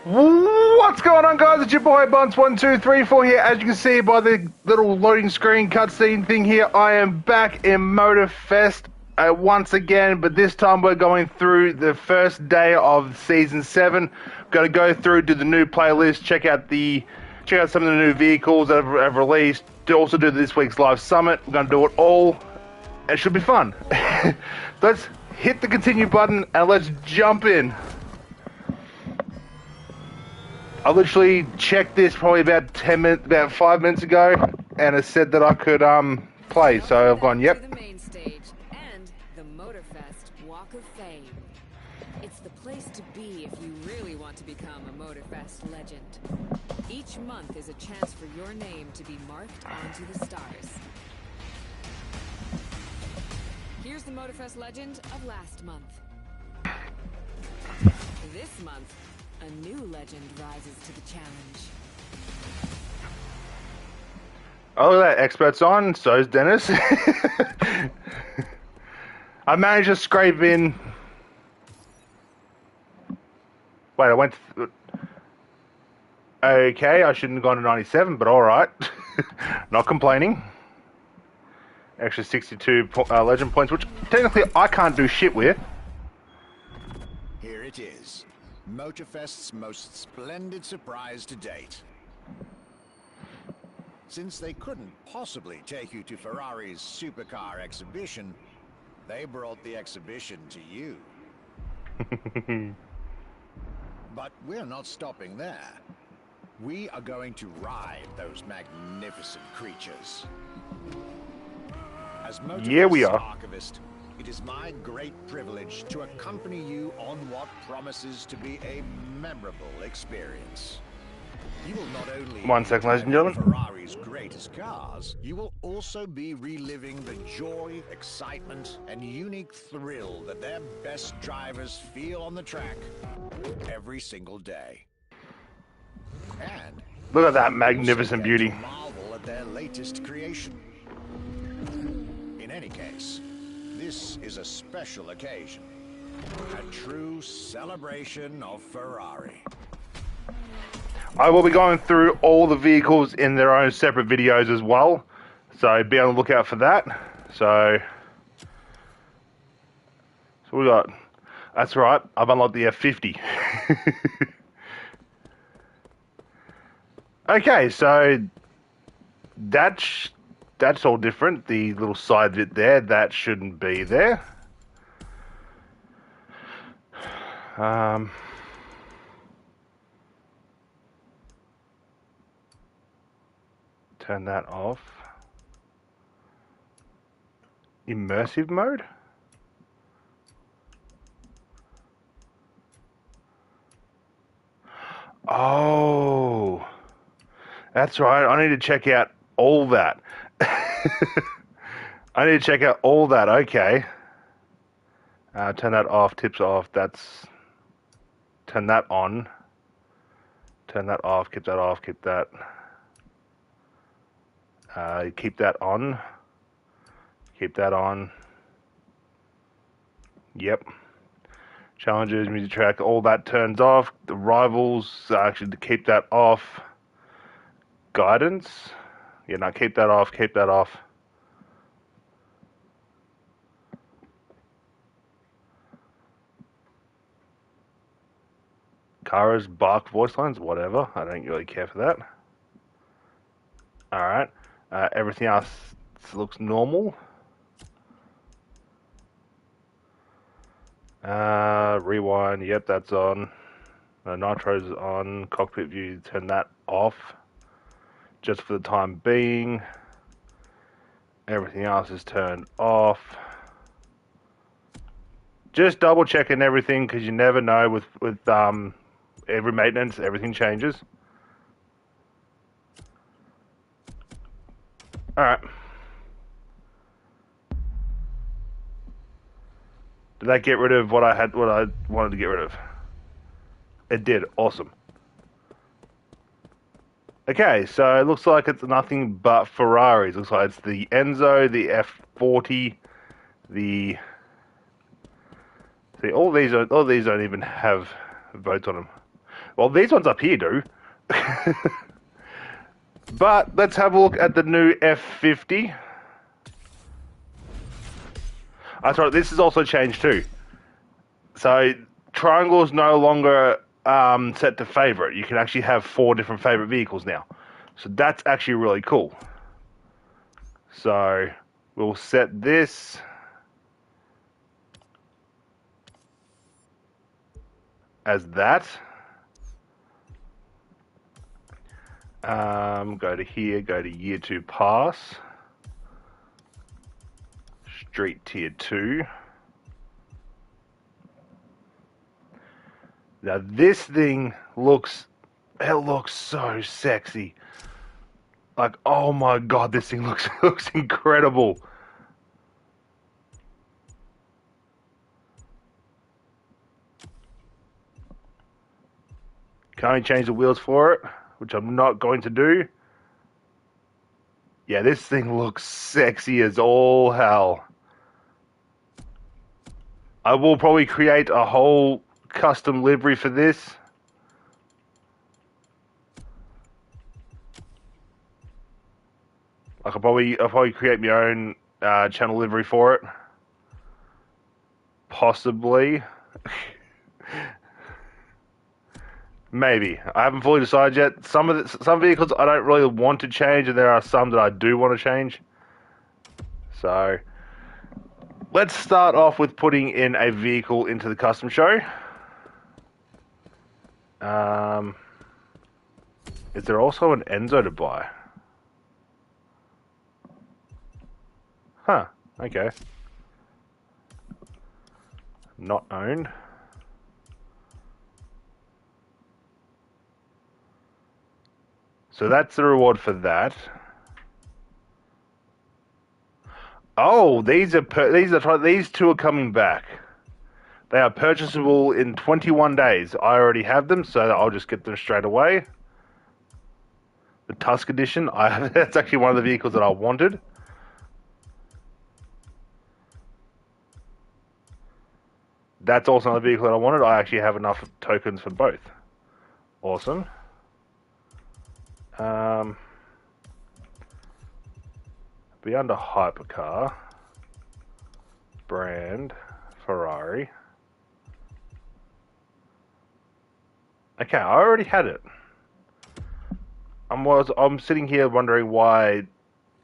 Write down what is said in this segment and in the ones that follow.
What's going on, guys? It's your boy Bunce1234 here. As you can see by the little loading screen cutscene thing here, I am back in Motorfest once again, but this time we're going through the first day of Season 7. Going to go through, do the new playlist, check out some of the new vehicles that have released, also do this week's live summit. We're going to do it all. It should be fun. Let's hit the continue button and let's jump in. I literally checked this probably about 5 minutes ago, and it said that I could play. So I've gone, yep. To the main stage and the Motorfest Walk of Fame. It's the place to be if you really want to become a Motorfest legend. Each month is a chance for your name to be marked onto the stars. Here's the Motorfest legend of last month. This month, a new legend rises to the challenge. Oh, look at that. Expert's on. So's Dennis. I managed to scrape in. Wait, I went. Okay, I shouldn't have gone to 97, but alright. Not complaining. Extra 62 legend points, which technically I can't do shit with. Here it is. Motorfest's most splendid surprise to date. Since they couldn't possibly take you to Ferrari's supercar exhibition, they brought the exhibition to you. But we're not stopping there. We are going to ride those magnificent creatures. As Yeah, we are. archivist, it is my great privilege to accompany you on what promises to be a memorable experience. You will not only 1 second, ladies and gentlemen. Ferrari's greatest cars, you will also be reliving the joy, excitement, and unique thrill that their best drivers feel on the track every single day. And Look at that you magnificent also get beauty. to marvel at their latest creation. In any case, this is a special occasion, a true celebration of Ferrari. I will be going through all the vehicles in their own separate videos as well, so be on the lookout for that. So we got. That's right. I've unlocked the F50. Okay, so that's all different. The little side bit there, that shouldn't be there. Turn that off. Immersive mode? Oh, that's right. I need to check out all that. I need to check out all that. Okay. Turn that off. Tips off. Turn that on. Turn that off. Keep that off. Keep that. Keep that on. Keep that on. Yep. Challenges, music track, all that turns off. The rivals, actually, to keep that off. Guidance. Yeah, no, keep that off. Keep that off. Kara's bark voice lines, whatever. I don't really care for that. Alright. Everything else looks normal. Rewind, yep, that's on. Nitro's on. Cockpit view, turn that off. Just for the time being. Everything else is turned off. Just double checking everything, because you never know with every maintenance, everything changes. Alright. Did that get rid of what I wanted to get rid of? It did. Awesome. Okay, so it looks like it's nothing but Ferraris. Looks like it's the Enzo, the F40, the... See, all these don't even have votes on them. Well, these ones up here do. But let's have a look at the new F50. That's right, this has also changed too. So triangle is no longer set to favorite. You can actually have 4 different favorite vehicles now. So that's actually really cool. So we'll set this as that. Go to here, go to year 2 pass. Street tier 2. Now this thing looks so sexy. Like, oh my god, this thing looks incredible. Can only change the wheels for it, which I'm not going to do. Yeah, this thing looks sexy as all hell. I will probably create a whole custom livery for this. I'll probably create my own channel livery for it. Possibly. Maybe. I haven't fully decided yet. Some vehicles I don't really want to change, and there are some that I do want to change. So let's start off with putting in a vehicle into the custom show. Is there also an Enzo to buy? Huh, okay. Not owned. So that's the reward for that. Oh, these two are coming back. They are purchasable in 21 days. I already have them, so I'll just get them straight away. The Tusk Edition, that's actually one of the vehicles that I wanted. That's also another vehicle that I wanted. I actually have enough tokens for both. Awesome. Be under hypercar. Brand. Ferrari. Okay, I already had it. I'm sitting here wondering why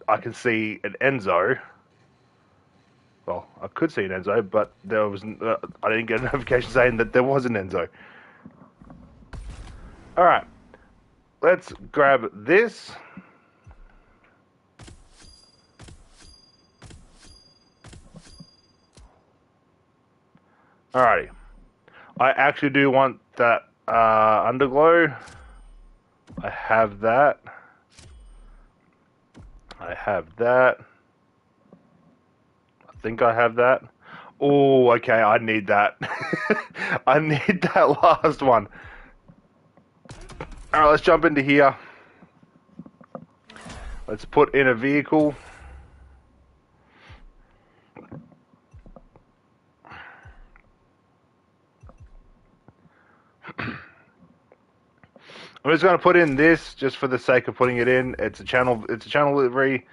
I can see an Enzo. Well, I could see an Enzo, but there was I didn't get a notification saying that there was an Enzo. All right, let's grab this. Alrighty, I actually do want that underglow. I have that. I have that. I think I have that. Oh, okay, I need that. I need that last one. Alright, let's jump into here. Let's put in a vehicle. I'm just going to put in this just for the sake of putting it in. It's a channel livery.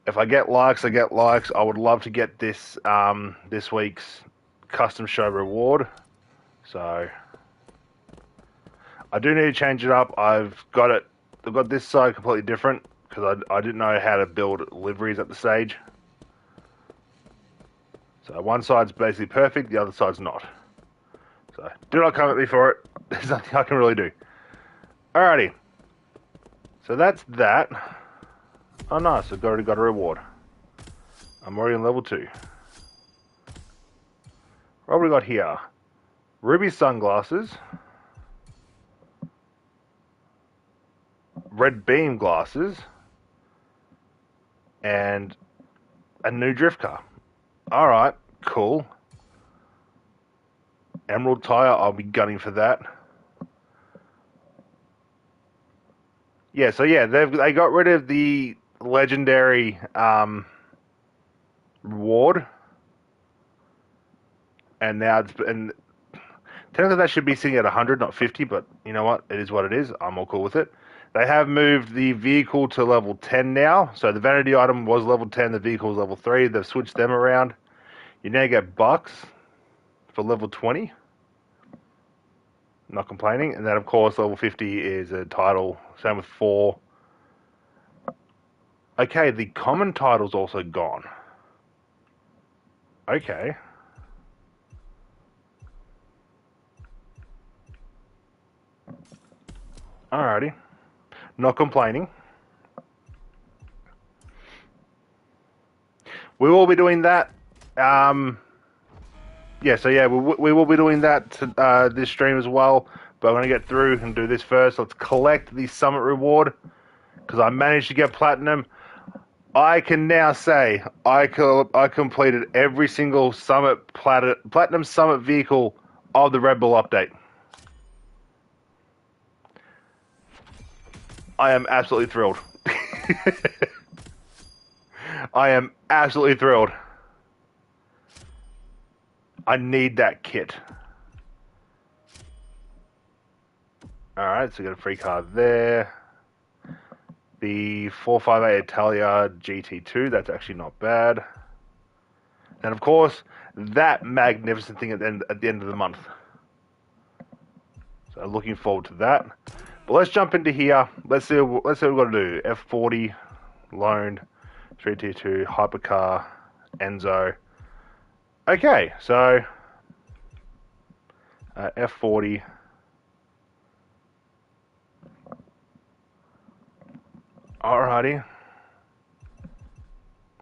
If I get likes, I get likes. I would love to get this this week's custom show reward. So I do need to change it up. I've got this side completely different because I didn't know how to build liveries at the stage. So one side's basically perfect, the other side's not. So do not come at me for it. There's nothing I can really do. Alrighty. So that's that. Oh nice, I've already got a reward. I'm already on level 2. What have we got here? Ruby sunglasses. Red beam glasses. And a new drift car. Alright, cool. Emerald tire, I'll be gunning for that. Yeah, so yeah, they got rid of the legendary reward, and now Technically, that should be sitting at 100, not 50, but you know what? It is what it is. I'm all cool with it. They have moved the vehicle to level 10 now. So the vanity item was level 10, the vehicle was level 3. They've switched them around. You now get bucks for level 20. Not complaining. And then, of course, level 50 is a title. Same with 4. Okay, the common title's also gone. Okay. Alrighty. Not complaining. We will be doing that. Yeah, so yeah, we will be doing that to, this stream as well. But I'm going to get through and do this first. Let's collect the summit reward. Because I managed to get platinum. I can now say I completed every single summit platinum summit vehicle of the Red Bull update. I am absolutely thrilled. I am absolutely thrilled. I need that kit. Alright, so we got a free card there. The 458 Italia GT2, that's actually not bad. And of course, that magnificent thing at the end of the month. So looking forward to that. But let's jump into here. Let's see what we've got to do. F40, loaned, 3T2, hypercar, Enzo. Okay, so F40. Alrighty.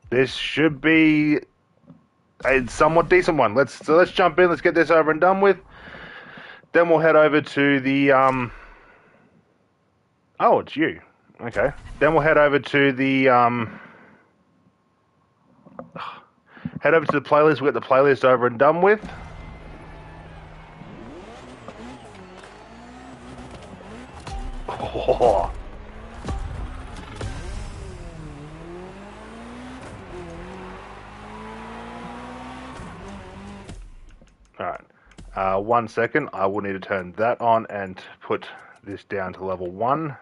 This should be a somewhat decent one. Let's jump in. Let's get this over and done with. Then we'll head over to the Oh, it's you. Okay. Then we'll head over to the head over to the playlist. We'll get the playlist over and done with. Oh. Alright, 1 second, I will need to turn that on and put this down to level 1.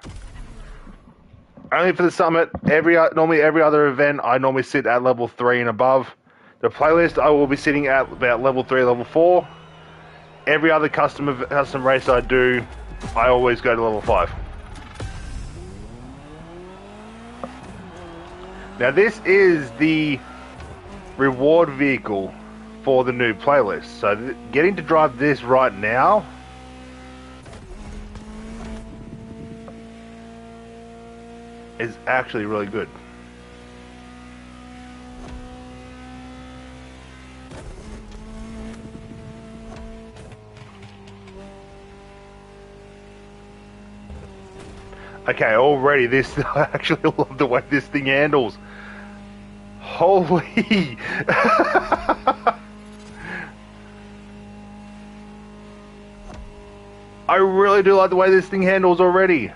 Only for the summit, normally every other event, I normally sit at level 3 and above. The playlist, I will be sitting at about level 3, level 4. Every other custom race I do, I always go to level 5. Now this is the reward vehicle for the new playlist. So getting to drive this right now is actually really good. Okay, already this, I actually love the way this thing handles. Holy! I really do like the way this thing handles already.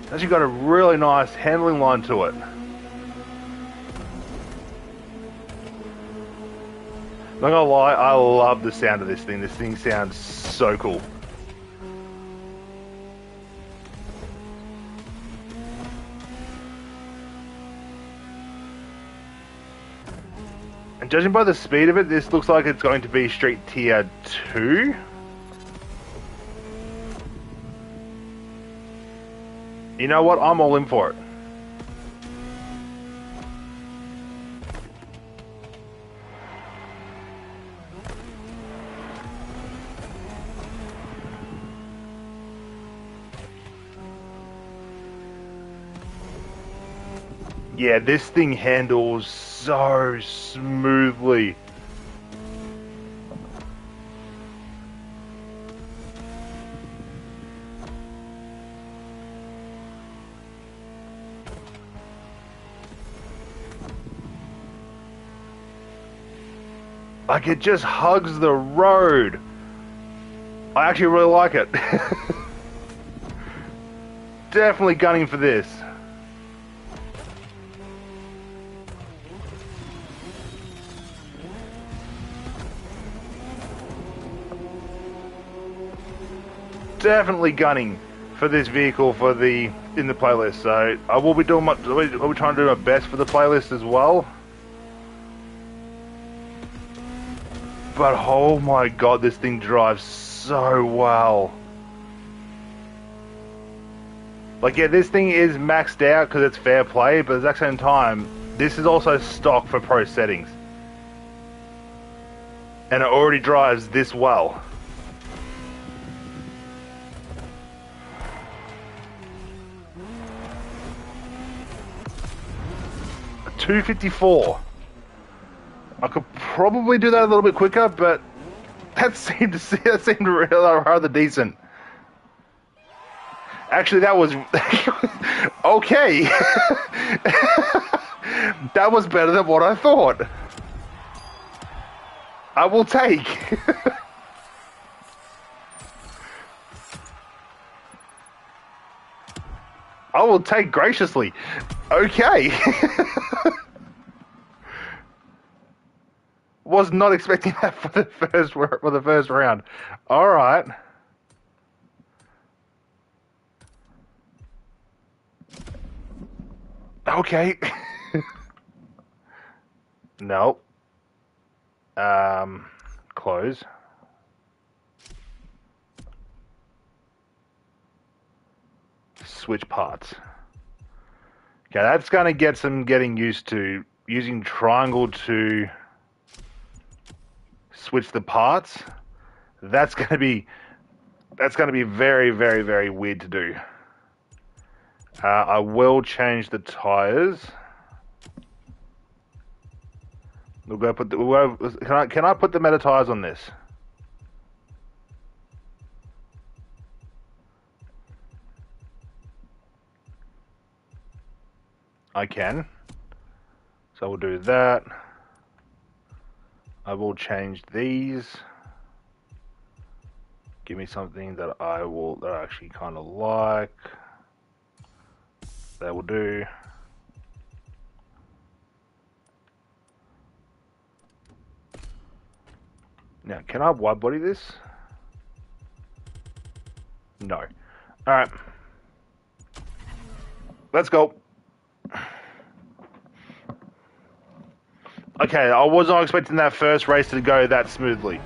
It's actually got a really nice handling line to it. Not gonna lie, I love the sound of this thing. This thing sounds so cool. And judging by the speed of it, this looks like it's going to be Street Tier 2. You know what? I'm all in for it. Yeah, this thing handles so smoothly. Like, it just hugs the road. I actually really like it. Definitely gunning for this. definitely gunning for this vehicle for the in the playlist. So I will be doing my. I'll be trying to do my best for the playlist as well. But oh my god, this thing drives so well. Like, yeah, this thing is maxed out because it's fair play, but at the exact same time, this is also stock for pro settings. And it already drives this well. $254. I could probably do that a little bit quicker, but that seemed really rather decent. Actually, that was okay. That was better than what I thought. I will take. I will take graciously. Okay. Was not expecting that for the first round. All right. Okay. No. Close. Switch parts. Okay, that's going to get some getting used to. Using triangle to switch the parts. That's going to be very, very, very weird to do. I will change the tires. We'll go put the. Can I put the meta tires on this? I can. So we'll do that. I will change these. Give me something that I actually kind of like. That will do. Now, can I wide body this? No. Alright. Let's go. Okay, I was not expecting that first race to go that smoothly.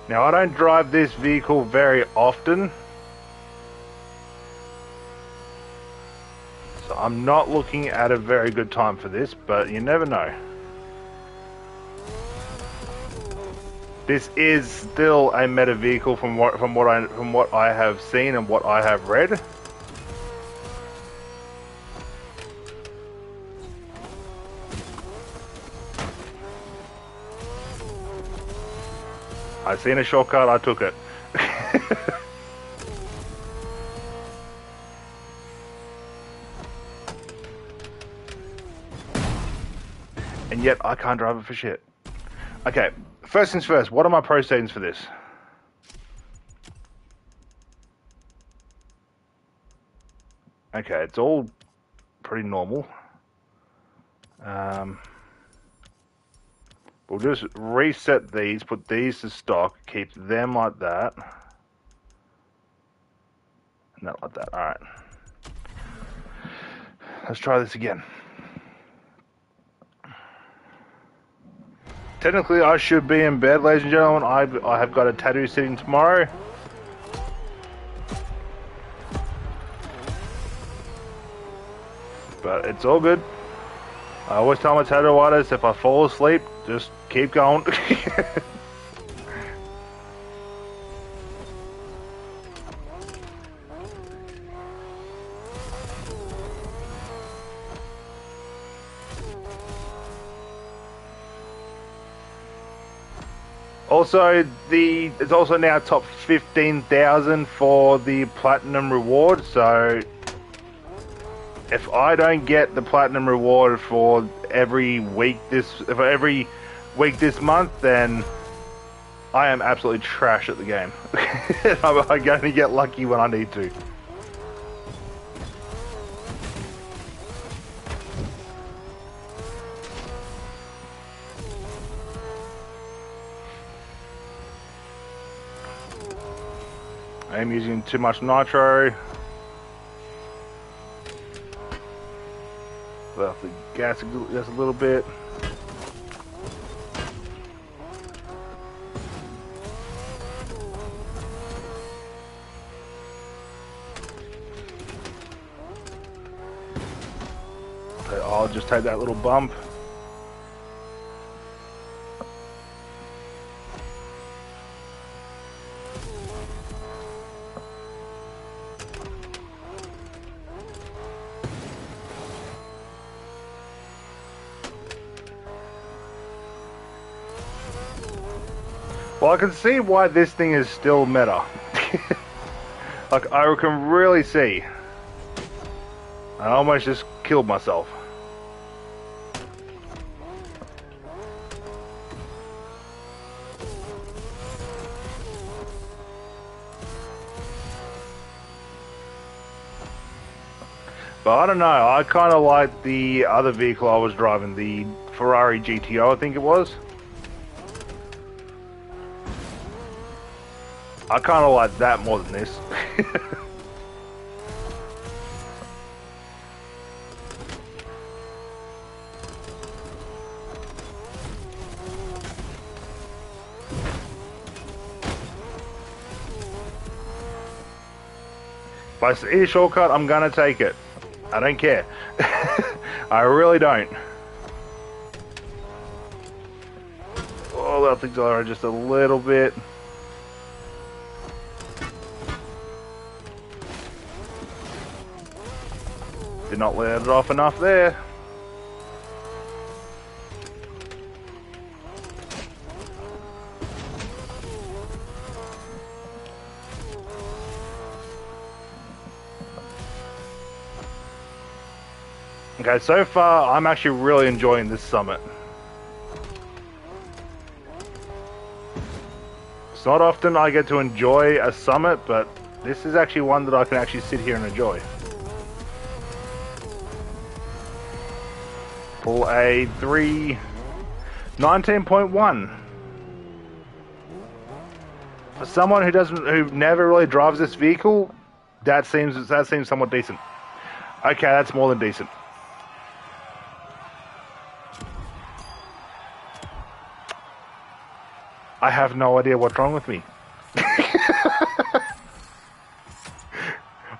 Now, I don't drive this vehicle very often, so I'm not looking at a very good time for this, but you never know. This is still a meta vehicle from what I have seen and what I have read. I seen a shortcut, I took it. And yet, I can't drive it for shit. Okay, first things first, what are my pro settings for this? Okay, it's all pretty normal. We'll just reset these, put these to stock, keep them like that. And that like that, alright. Let's try this again. Technically, I should be in bed, ladies and gentlemen. I have got a tattoo sitting tomorrow. But it's all good. I always tell my tattoo artists, if I fall asleep, just keep going. Also, it's also now top 15,000 for the platinum reward. So, if I don't get the platinum reward for every week this month, then I am absolutely trash at the game. I'm going to get lucky when I need to. I am using too much nitro. We'll have to gas just a little bit. So I'll just take that little bump. Well, I can see why this thing is still meta. Like, I can really see. I almost just killed myself. But I don't know, I kind of like the other vehicle I was driving, the Ferrari GTO, I think it was. I kind of like that more than this. If I see a shortcut, I'm gonna take it. I don't care. I really don't. Oh, that thing's already just a little bit. Did not let it off enough there. Okay, so far I'm actually really enjoying this summit. It's not often I get to enjoy a summit, but this is actually one that I can actually sit here and enjoy. Pull a 19.1. For someone who never really drives this vehicle, that seems somewhat decent. Okay, that's more than decent. I have no idea what's wrong with me.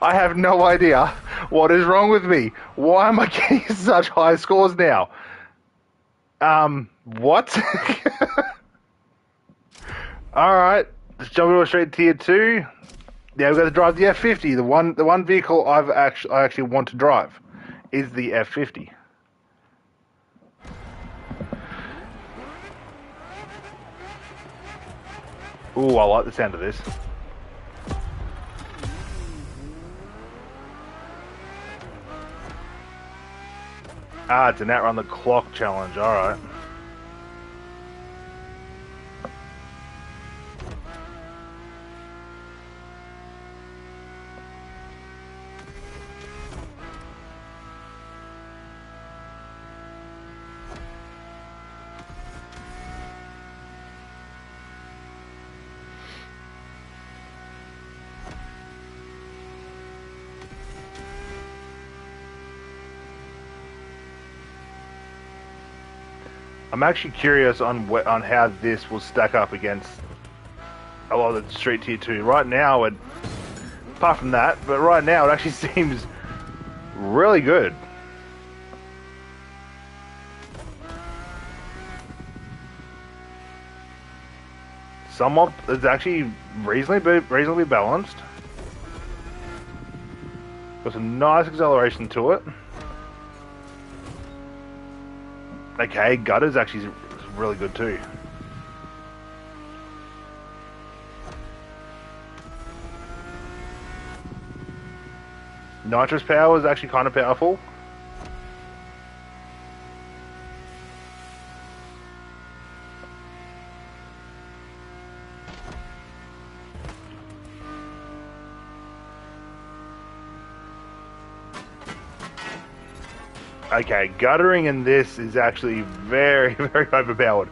I have no idea what is wrong with me. Why am I getting such high scores now? What? Alright, let's jump into straight to tier 2. Yeah, we've got to drive the F50. The one vehicle I actually want to drive is the F50. Ooh, I like the sound of this. Ah, it's an outrun the clock challenge, alright. I'm actually curious on how this will stack up against a lot of the Street Tier 2. Right now, apart from that, but right now it actually seems really good. Somewhat, it's actually reasonably balanced. Got some nice acceleration to it. Okay, gutter's actually really good too. Nitrous power is actually kind of powerful. Okay, guttering in this is actually very, very overpowered,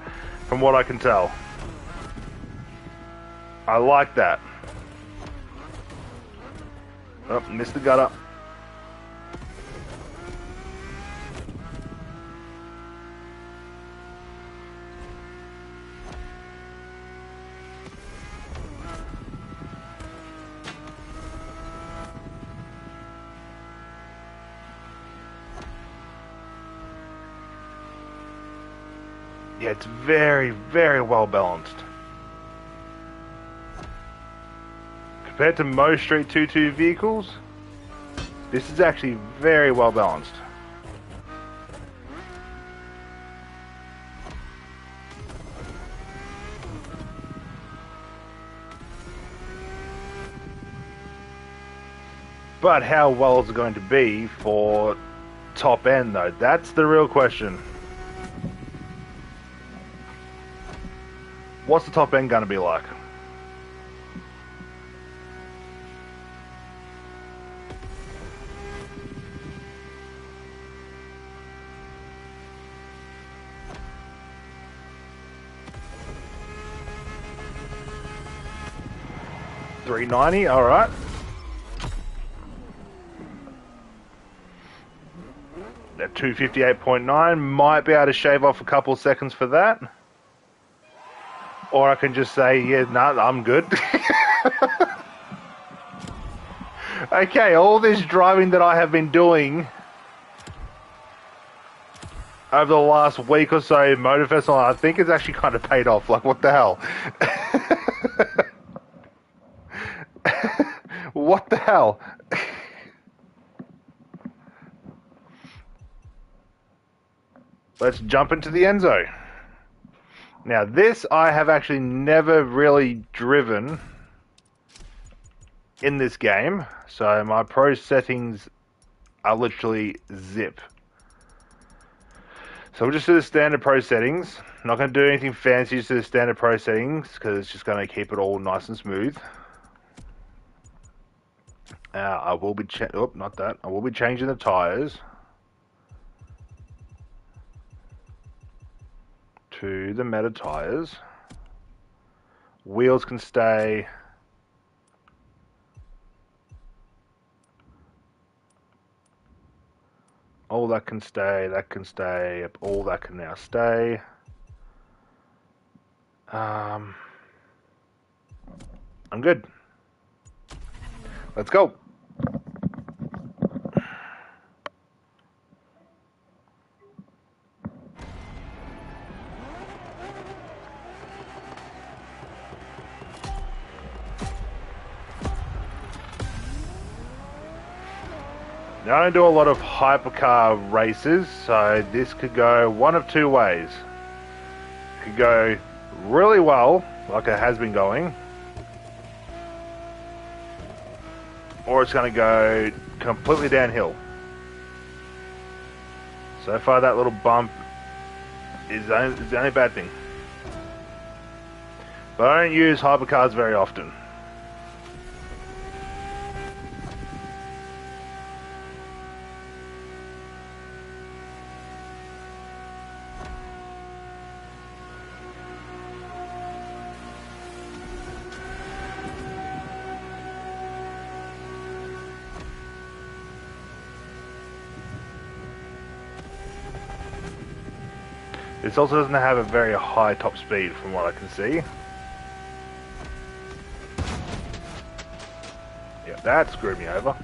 from what I can tell. I like that. Oh, missed the gutter. Yeah, it's very, very well balanced. Compared to most Street 2-2 vehicles, this is actually very well balanced. But how well is it going to be for top end though? That's the real question. What's the top end going to be like? $390, all right. At 258.9, might be able to shave off a couple of seconds for that. Or I can just say, yeah, no, I'm good. Okay, all this driving that I have been doing over the last week or so in Motorfest, I think it's actually kind of paid off. Like, what the hell? What the hell? Let's jump into the Enzo. Now, this I have actually never really driven in this game, so my pro settings are literally zip. So we'll just do the standard pro settings. Not going to do anything fancy, just do the standard pro settings, because it's just going to keep it all nice and smooth. I will be I will be changing the tires to the Meta tires. Wheels can stay. All that can stay, all that can now stay. I'm good. Let's go. Now I don't do a lot of hypercar races, so this could go one of two ways. It could go really well, like it has been going, or it's going to go completely downhill. So far that little bump is the only bad thing. But I don't use hypercars very often. This also doesn't have a very high top speed from what I can see. Yeah, that screwed me over.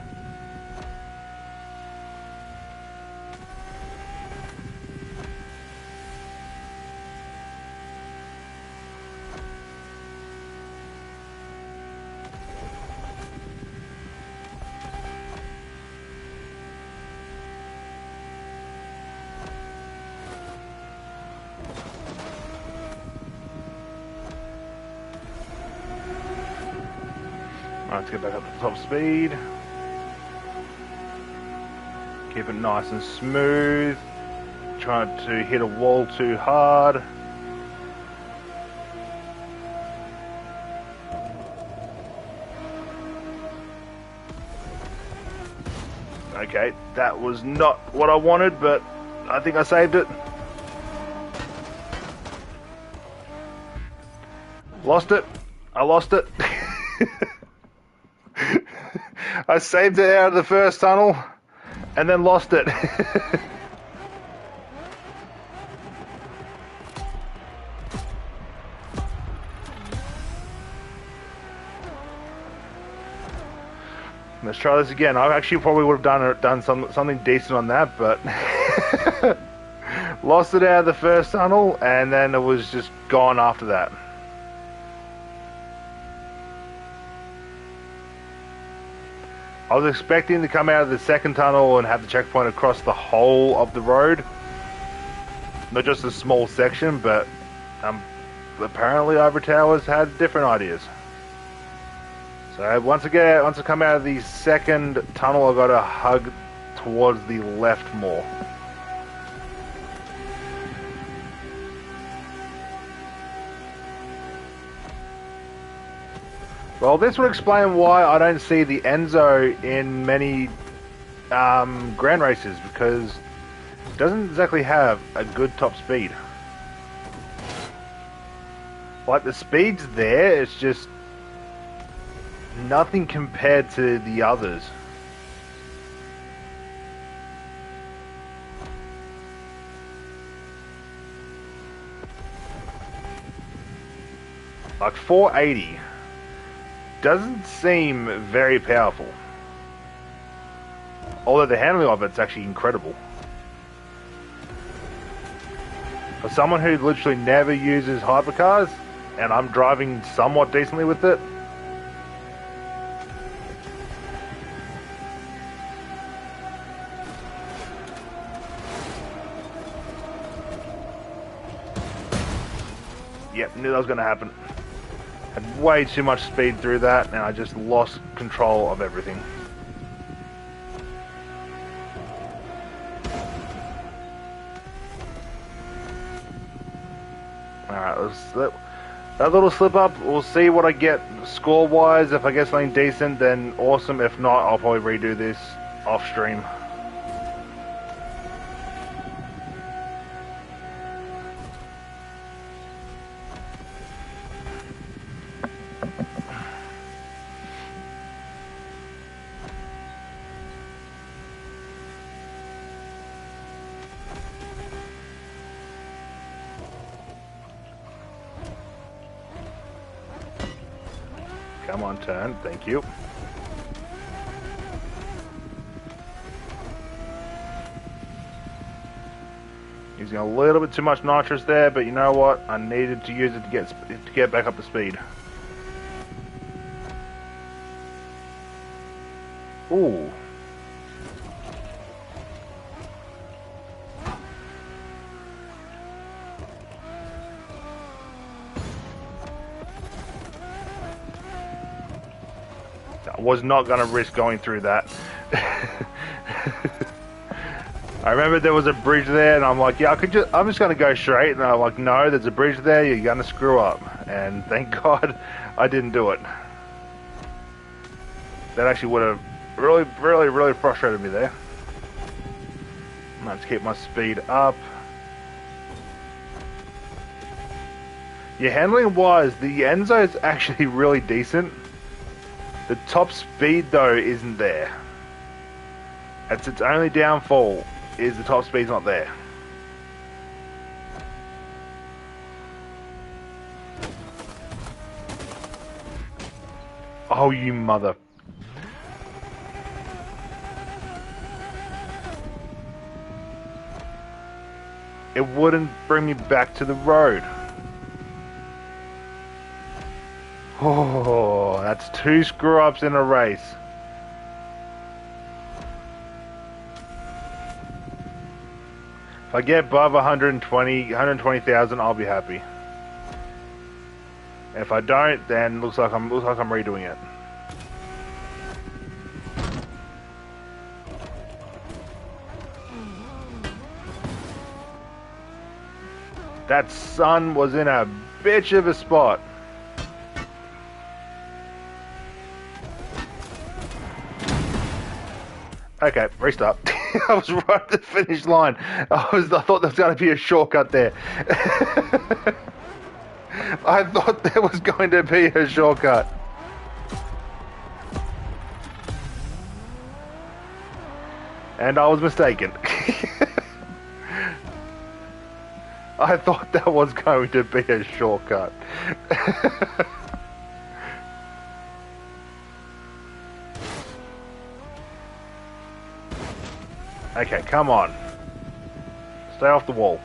Let's get back up to top speed. Keep it nice and smooth. Try not to hit a wall too hard. Okay, that was not what I wanted, but I think I saved it. Lost it. I lost it. I saved it out of the first tunnel and then lost it. Let's try this again. I actually probably would have done something decent on that, but lost it out of the first tunnel, and then it was just gone after that. I was expecting to come out of the second tunnel and have the checkpoint across the whole of the road, not just a small section, but apparently Ivory Towers had different ideas. So once I come out of the second tunnel, I've got to hug towards the left more. Well, this would explain why I don't see the Enzo in many grand races, because it doesn't exactly have a good top speed. Like, the speed's there, it's just nothing compared to the others. Like 480 doesn't seem very powerful, although the handling of it's actually incredible. For someone who literally never uses hypercars, and I'm driving somewhat decently with it, yep, knew that was going to happen. Had way too much speed through that, and I just lost control of everything. Alright, that little slip up, we'll see what I get score-wise. If I get something decent, then awesome. If not, I'll probably redo this off-stream. Come on, turn. Thank you. Using a little bit too much nitrous there, but you know what? I needed to use it to get back up to speed. Ooh. I was not going to risk going through that. I remember there was a bridge there, and I'm like, yeah, I'm just going to go straight. And I'm like, no, there's a bridge there, you're going to screw up. And thank God I didn't do it. That actually would have really frustrated me there. I'm going to keep my speed up. Yeah, handling wise, the Enzo is actually really decent. The top speed, though, isn't there. That's its only downfall, is the top speed's not there. Oh, you mother... It wouldn't bring me back to the road. Oh, that's 2 screw-ups in a race. If I get above 120,000, I'll be happy. If I don't, then looks like I'm redoing it. That sun was in a bitch of a spot. Okay, restart. I was right at the finish line. I thought there was going to be a shortcut there. I thought there was going to be a shortcut. And I was mistaken. I thought that was going to be a shortcut. Okay, come on. Stay off the wall.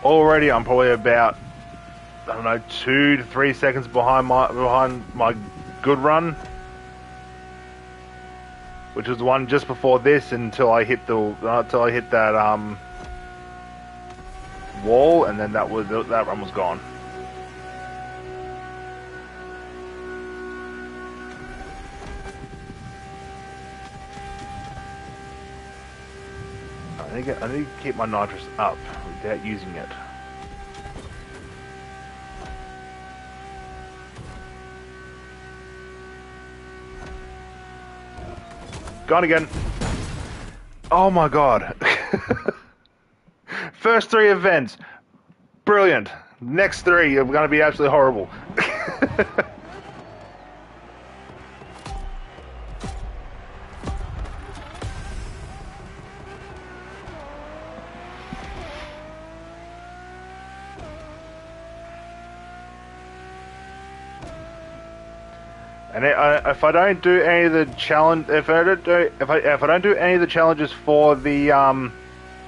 Already I'm probably about, I don't know, 2 to 3 seconds behind my good run. Which was the one just before this until I hit that wall, and then that run was gone. I need to keep my nitrous up without using it. Gone again. Oh my god. First 3 events. Brilliant. Next 3 are going to be absolutely horrible. And if I don't do any of the if I don't do any of the challenges for the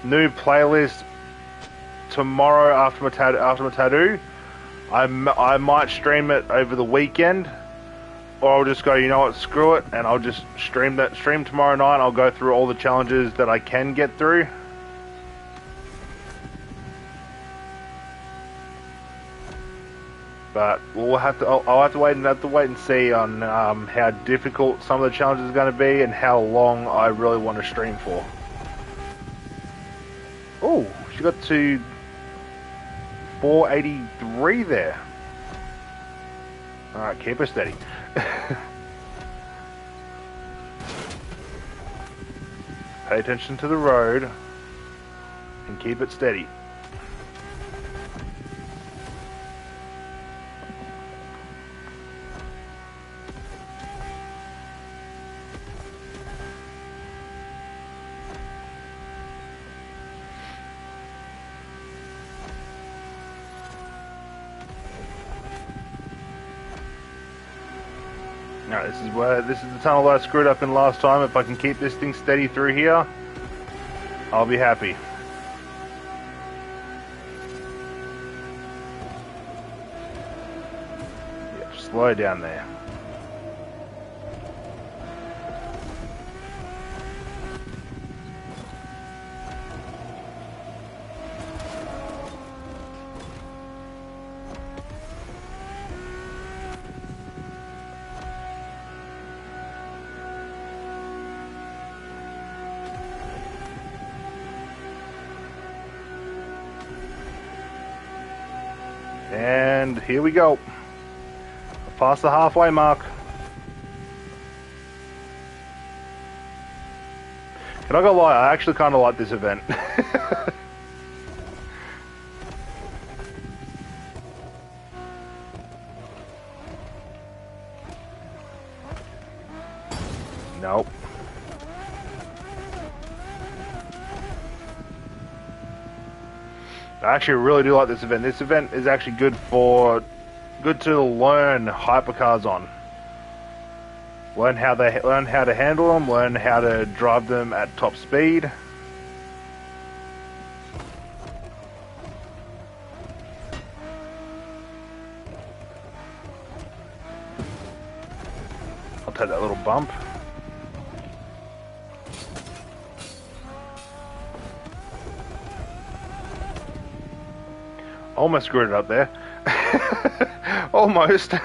new playlist tomorrow after my tattoo, I might stream it over the weekend, or I'll just go, you know what, screw it, and I'll just stream tomorrow night. I'll go through all the challenges that I can get through. But I'll have to wait and see on how difficult some of the challenges are going to be and how long I really want to stream for. Oh, she got to 483 there. All right, keep her steady. Pay attention to the road and keep it steady. No, this is the tunnel that I screwed up in last time. If I can keep this thing steady through here, I'll be happy. Yep, slow down there. And here we go. Past the halfway mark. Can I go lie? I actually kind of like this event. Nope. I actually really do like this event. This event is actually good to learn hypercars on. Learn how to handle them, learn how to drive them at top speed. I'll take that little bump. Almost screwed it up there. Almost.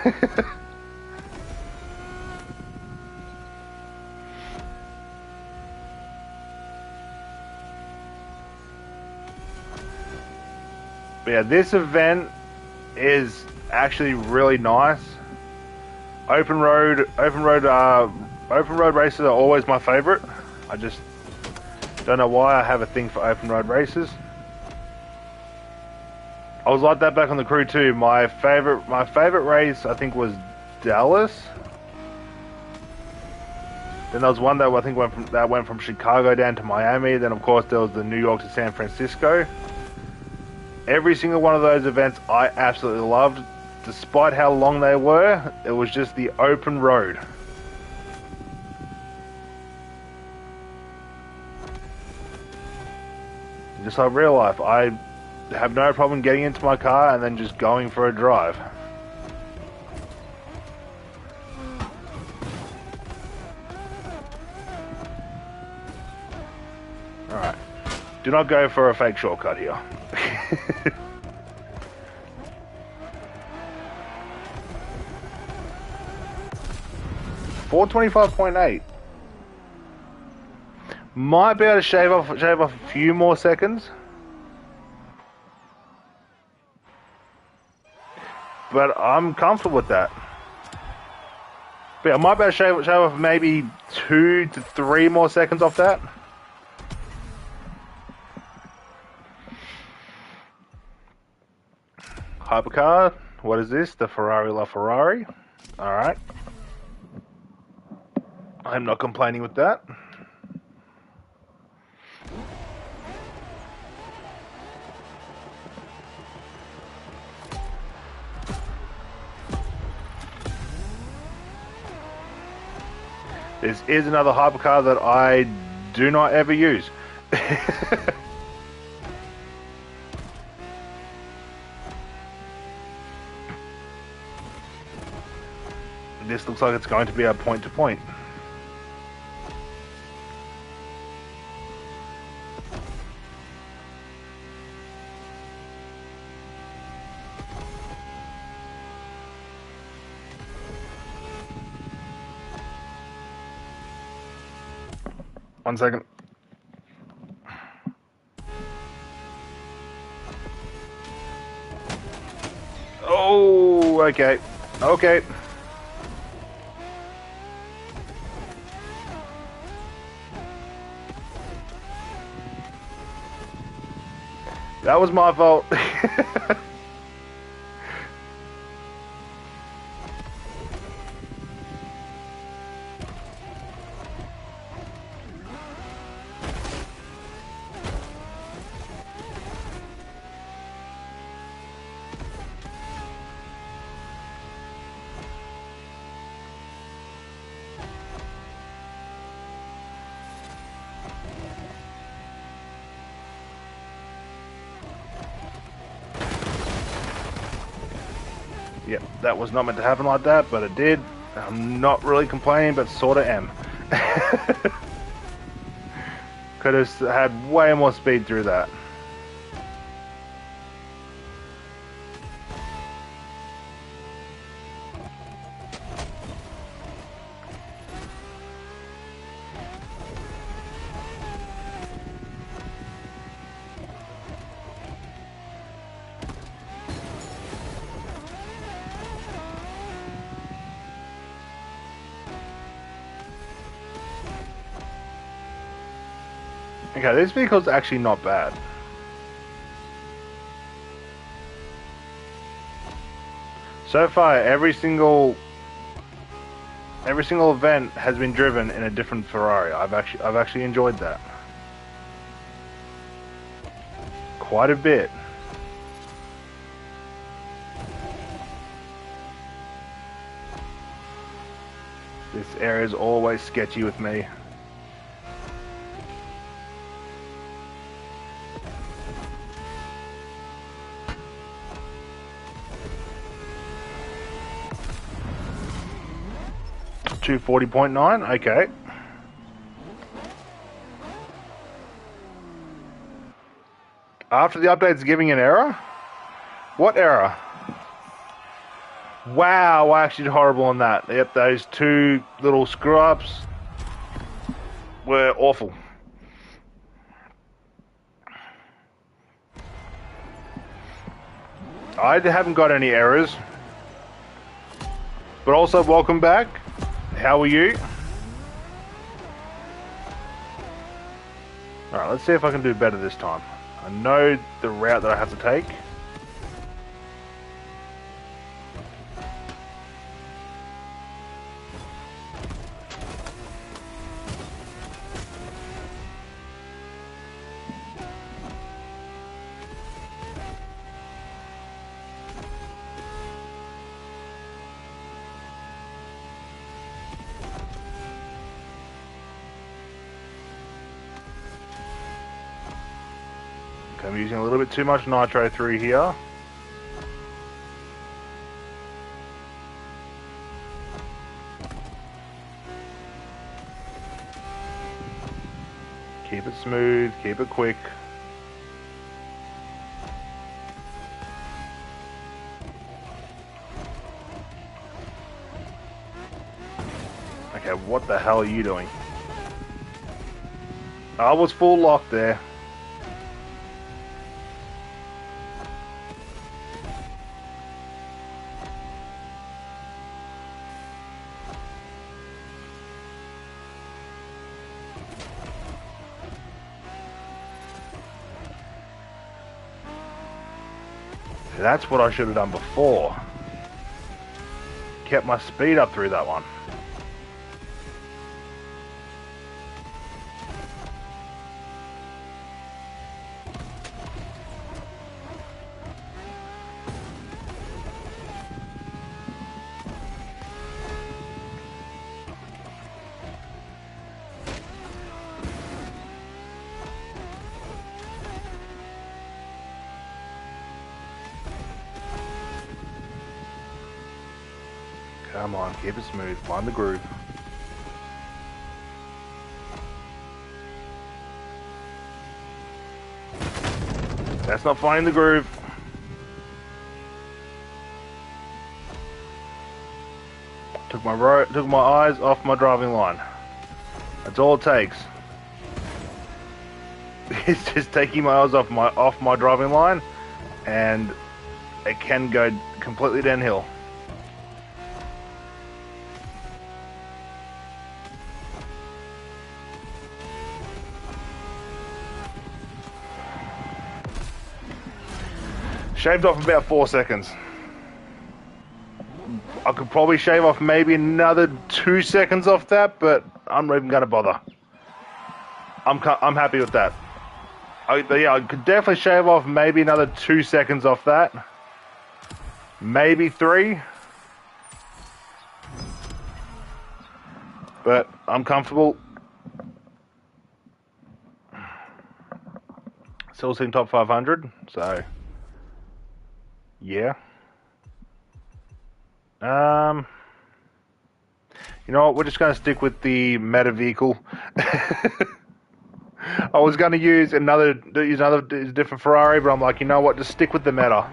But yeah, this event is actually really nice. Open road races are always my favorite. I just don't know why I have a thing for open road races. I was like that back on the crew too. My favorite race I think was Dallas. Then there was one that I think went from Chicago down to Miami. Then of course there was the New York to San Francisco. Every single one of those events I absolutely loved. Despite how long they were, it was just the open road. Just like real life, I have no problem getting into my car and then just going for a drive. Alright. Do not go for a fake shortcut here. 425.8. Might be able to shave off a few more seconds. But I'm comfortable with that. But yeah, I might be able to shave off maybe 2 to 3 more seconds off that. Hypercar. What is this? The Ferrari LaFerrari. Alright. I'm not complaining with that. This is another hypercar that I do not ever use. This looks like it's going to be a point-to-point. One second. Oh, okay. Okay. That was my fault. Yep, that was not meant to happen like that, but it did. I'm not really complaining, but sort of am. Could have had way more speed through that. Okay, this vehicle's actually not bad. So far, every single event has been driven in a different Ferrari. I've actually enjoyed that quite a bit. This area is always sketchy with me. $240.9, okay. After the update's giving an error? What error? Wow, I actually did horrible on that. Yep, those two little screw-ups were awful. I haven't got any errors. But also, welcome back. How are you? Alright, let's see if I can do better this time. I know the route that I have to take. I'm using a little bit too much nitro through here. Keep it smooth, keep it quick. Okay, what the hell are you doing? I was full lock there. That's what I should have done before. Kept my speed up through that one. Come on, keep it smooth, find the groove. That's not finding the groove. Took my eyes off my driving line. That's all it takes. It's just taking my eyes off my driving line, and it can go completely downhill. Shaved off about 4 seconds. I could probably shave off maybe another 2 seconds off that, but I'm not even going to bother. I'm happy with that. I could definitely shave off maybe another 2 seconds off that. Maybe 3. But I'm comfortable. Still sitting top 500, so... yeah. You know what? We're just going to stick with the meta vehicle. I was going to use another different Ferrari, but I'm like, you know what? Just stick with the meta.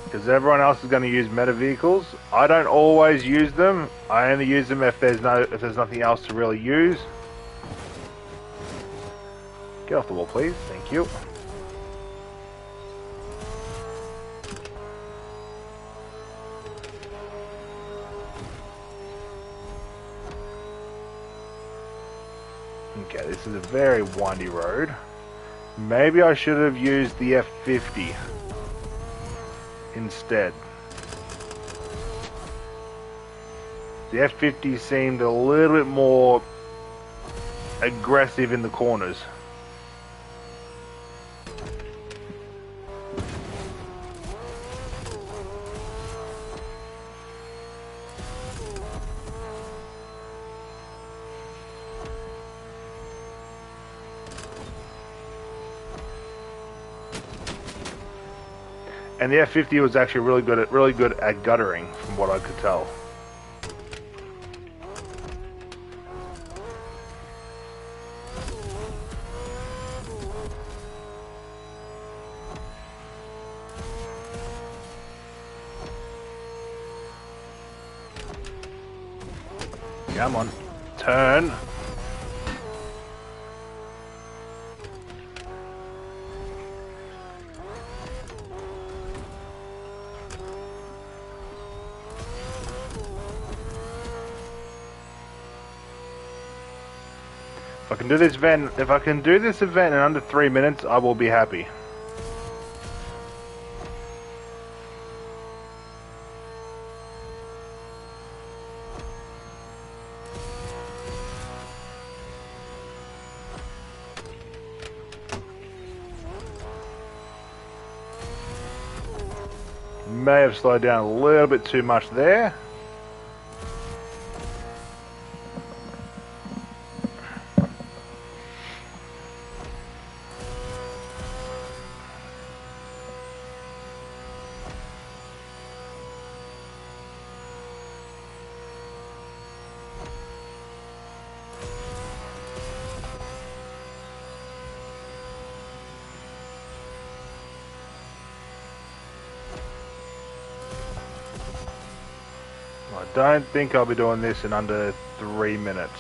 Because everyone else is going to use meta vehicles. I don't always use them. I only use them if there's nothing else to really use. Get off the wall, please. Thank you. Okay, this is a very windy road. Maybe I should have used the F50 instead. The F50 seemed a little bit more aggressive in the corners. And the F50 was actually really good at guttering, from what I could tell. Come on. Turn. If I can do this event in under 3 minutes, I will be happy. May have slowed down a little bit too much there. I don't think I'll be doing this in under 3 minutes.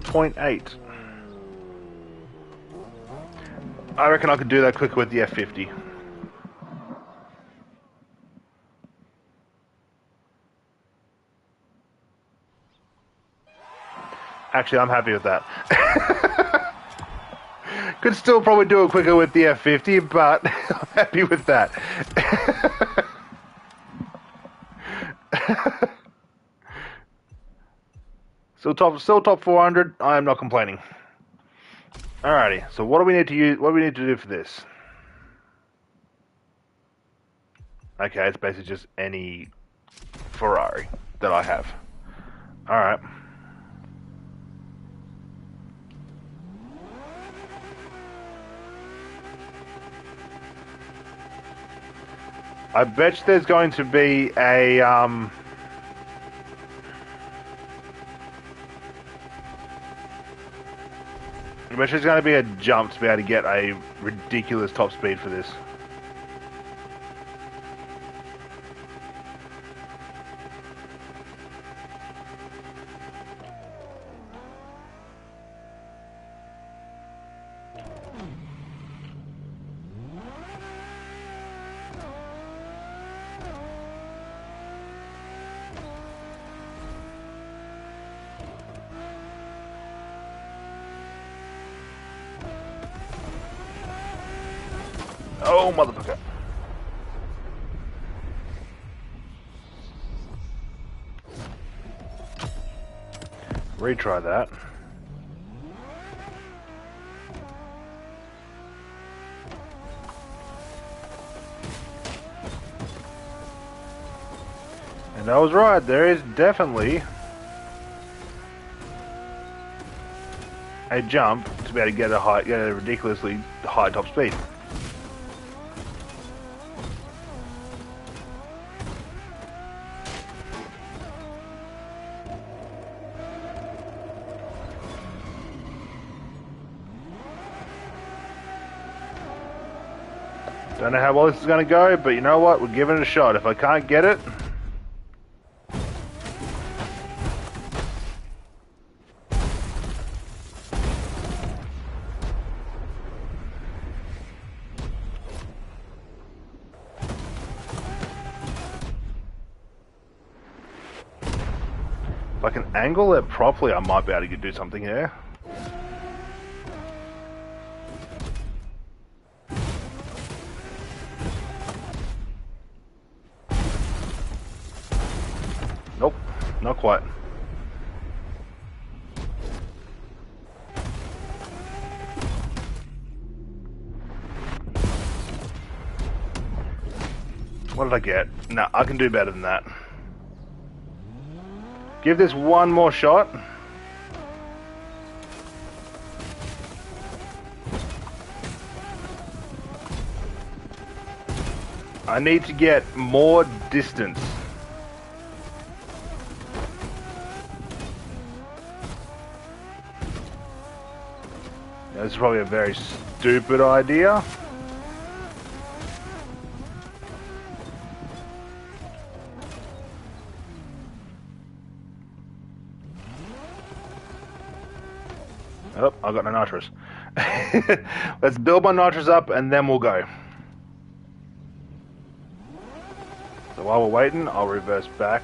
.8. I reckon I could do that quicker with the F50. Actually, I'm happy with that. Could still probably do it quicker with the F50, but I'm happy with that. Still top 400. I am not complaining. Alrighty. So what do we need to use? What do we need to do for this? Okay, it's basically just any Ferrari that I have. Alright. I bet there's going to be a I bet there's going to be a jump to be able to get a ridiculous top speed for this. Oh, motherfucker. Retry that. And I was right, there is definitely a jump to be able to get a ridiculously high top speed. Don't know how well this is going to go, but you know what? We're giving it a shot. If I can't get it... If I can angle it properly, I might be able to do something here. Nope, not quite. What did I get? No, I can do better than that. Give this one more shot. I need to get more distance. That's probably a very stupid idea. Oh, I got no nitrous. Let's build my nitrous up and then we'll go. So while we're waiting, I'll reverse back,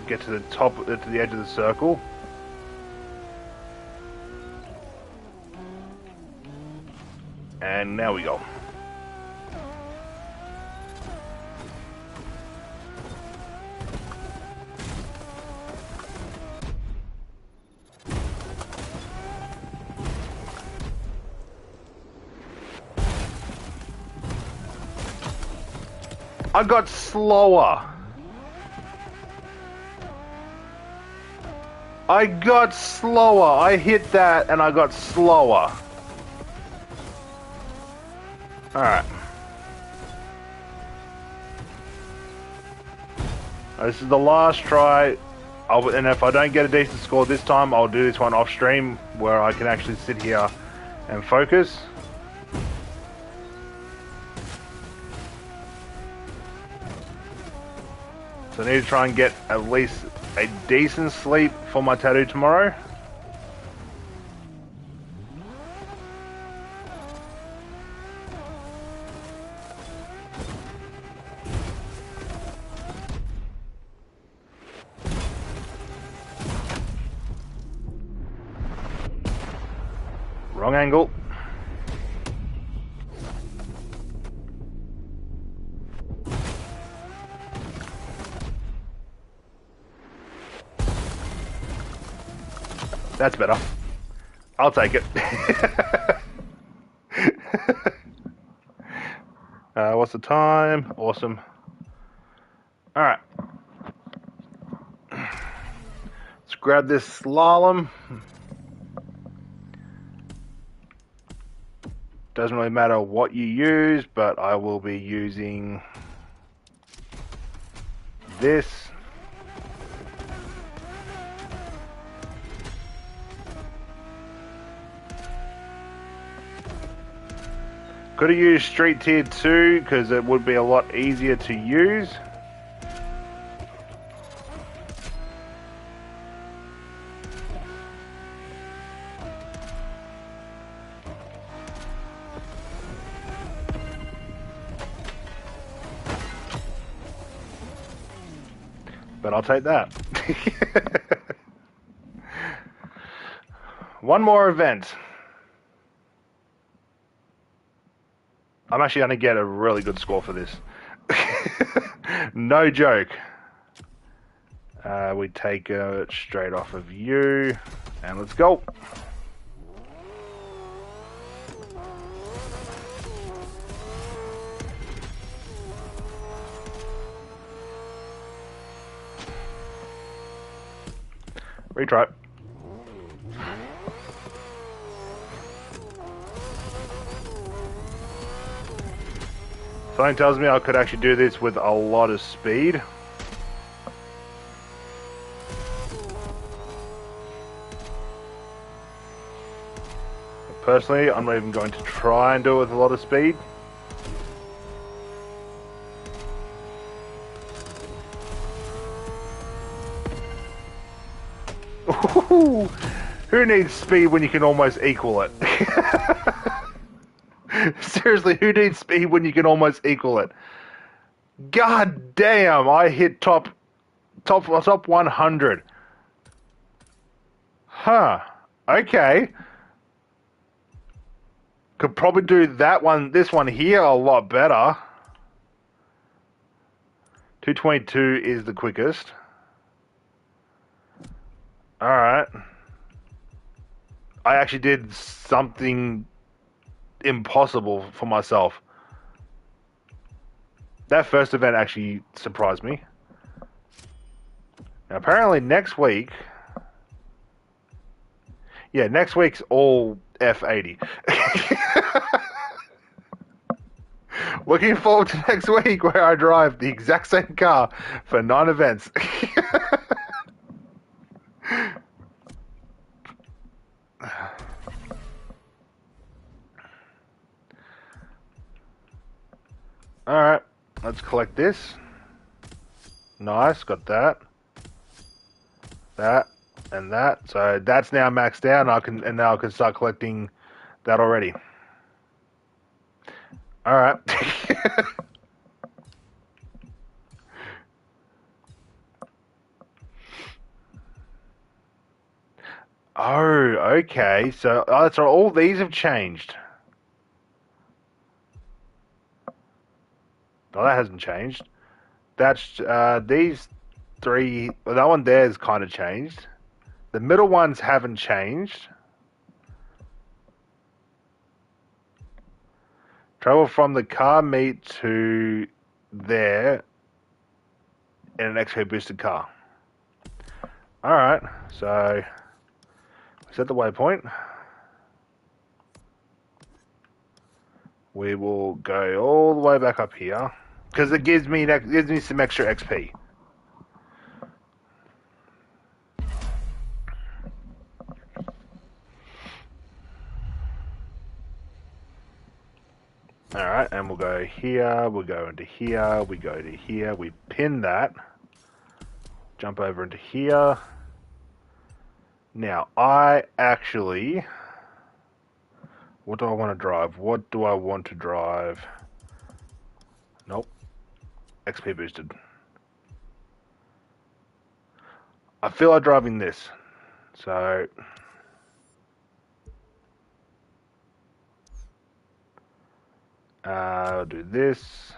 get to the top, to the edge of the circle. And now we go. I got slower. I got slower. I hit that and I got slower. Alright. This is the last try. And if I don't get a decent score this time, I'll do this one off stream where I can actually sit here and focus. So I need to try and get at least a decent sleep for my tattoo tomorrow. Wrong angle. That's better. I'll take it. What's the time? Awesome. Alright. Let's grab this slalom. Doesn't really matter what you use, but I will be using this. Could have used Street Tier 2 because it would be a lot easier to use. But I'll take that. One more event. I'm actually going to get a really good score for this. No joke. We take it straight off of you, and let's go. Retry. Something tells me I could actually do this with a lot of speed. Personally, I'm not even going to try and do it with a lot of speed. Ooh, who needs speed when you can almost equal it? Seriously, who needs speed when you can almost equal it? God damn, I hit top 100. Huh. Okay. Could probably do this one here a lot better. 222 is the quickest. Alright. I actually did something impossible for myself. That first event actually surprised me. Now, apparently next week... Yeah, next week's all F80. Looking forward to next week where I drive the exact same car for 9 events. Alright, let's collect this. Nice, got that. That and that. So that's now maxed out, and now I can start collecting that already. Alright. Oh, okay. So, so all these have changed. No, that hasn't changed. That's these three. Well, that one there is kind of changed. The middle ones haven't changed. Travel from the car meet to there in an XP boosted car. All right. So, is that the waypoint? We will go all the way back up here because it gives me some extra XP. Alright, and we'll go here, we'll go into here, we go to here, we pin that, jump over into here. Now, what do I want to drive? What do I want to drive? Nope, XP boosted. I feel like driving this, so... I'll do this.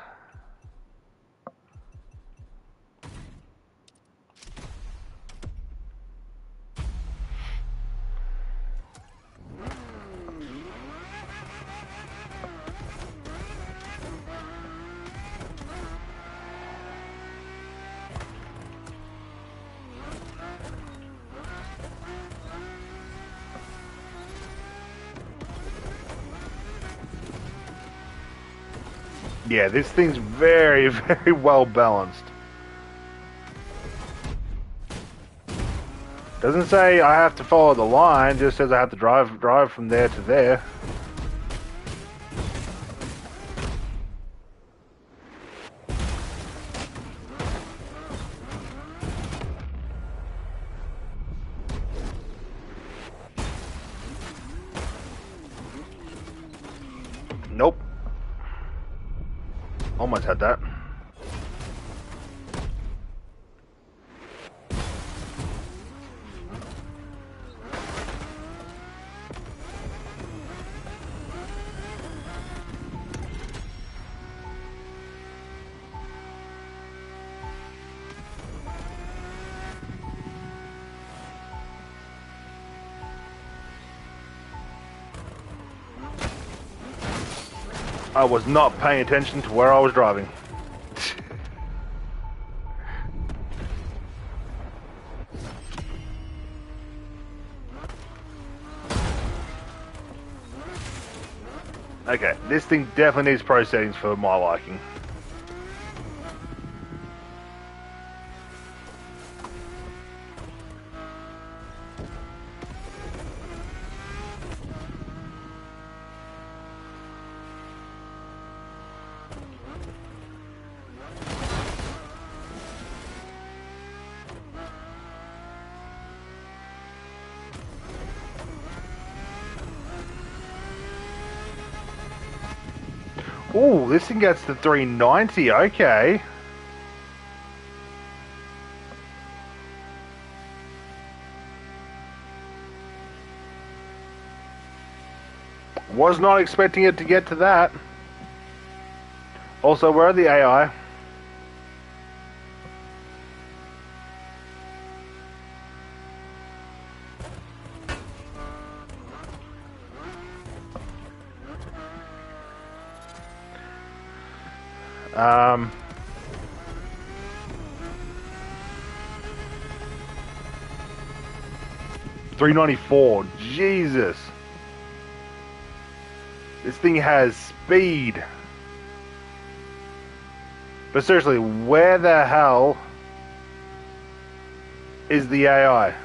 Yeah, this thing's very, very well balanced. Doesn't say I have to follow the line, just says I have to drive from there to there. Nope. Almost had that. I was not paying attention to where I was driving. Okay, this thing definitely needs pro settings for my liking. Ooh, this thing gets to 390, okay. Was not expecting it to get to that. Also, where are the AI? Um... 394, Jesus. This thing has speed. But seriously, where the hell is the AI?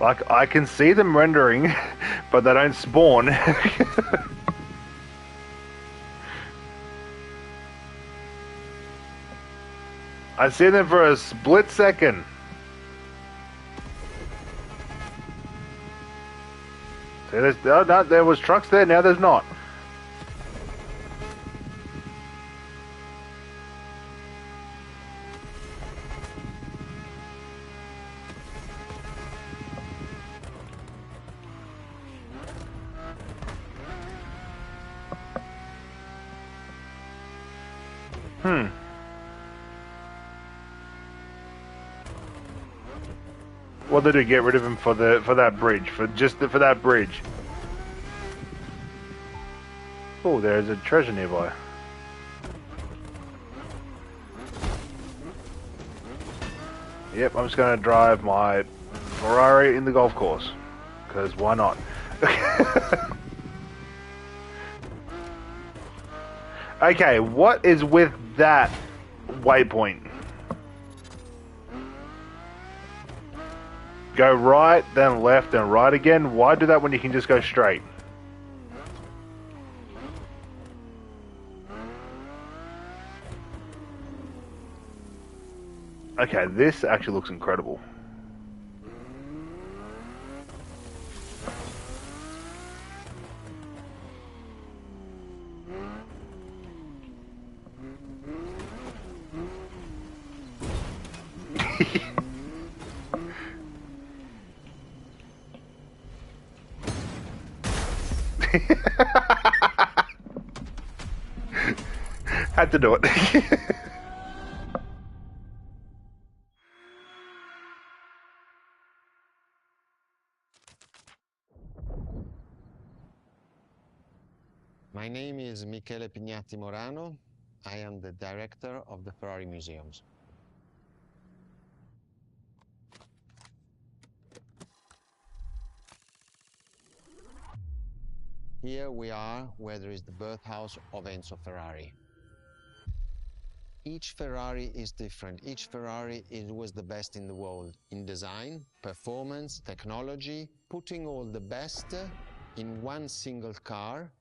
Like, I can see them rendering, but they don't spawn. I see them for a split second. See, oh, no, there was trucks there, now there's not. What did they get rid of him for that bridge? For that bridge? Oh, there's a treasure nearby. Yep, I'm just gonna drive my Ferrari in the golf course. Because why not? Okay, what is with that waypoint? Go right, then left, then right again. Why do that when you can just go straight? Okay, this actually looks incredible. Had to do it. My name is Michele Pignatti Morano. I am the director of the Ferrari Museums. Here we are where there is the birthhouse of Enzo Ferrari. Each Ferrari is different. Each Ferrari was the best in the world in design, performance, technology, putting all the best in one single car.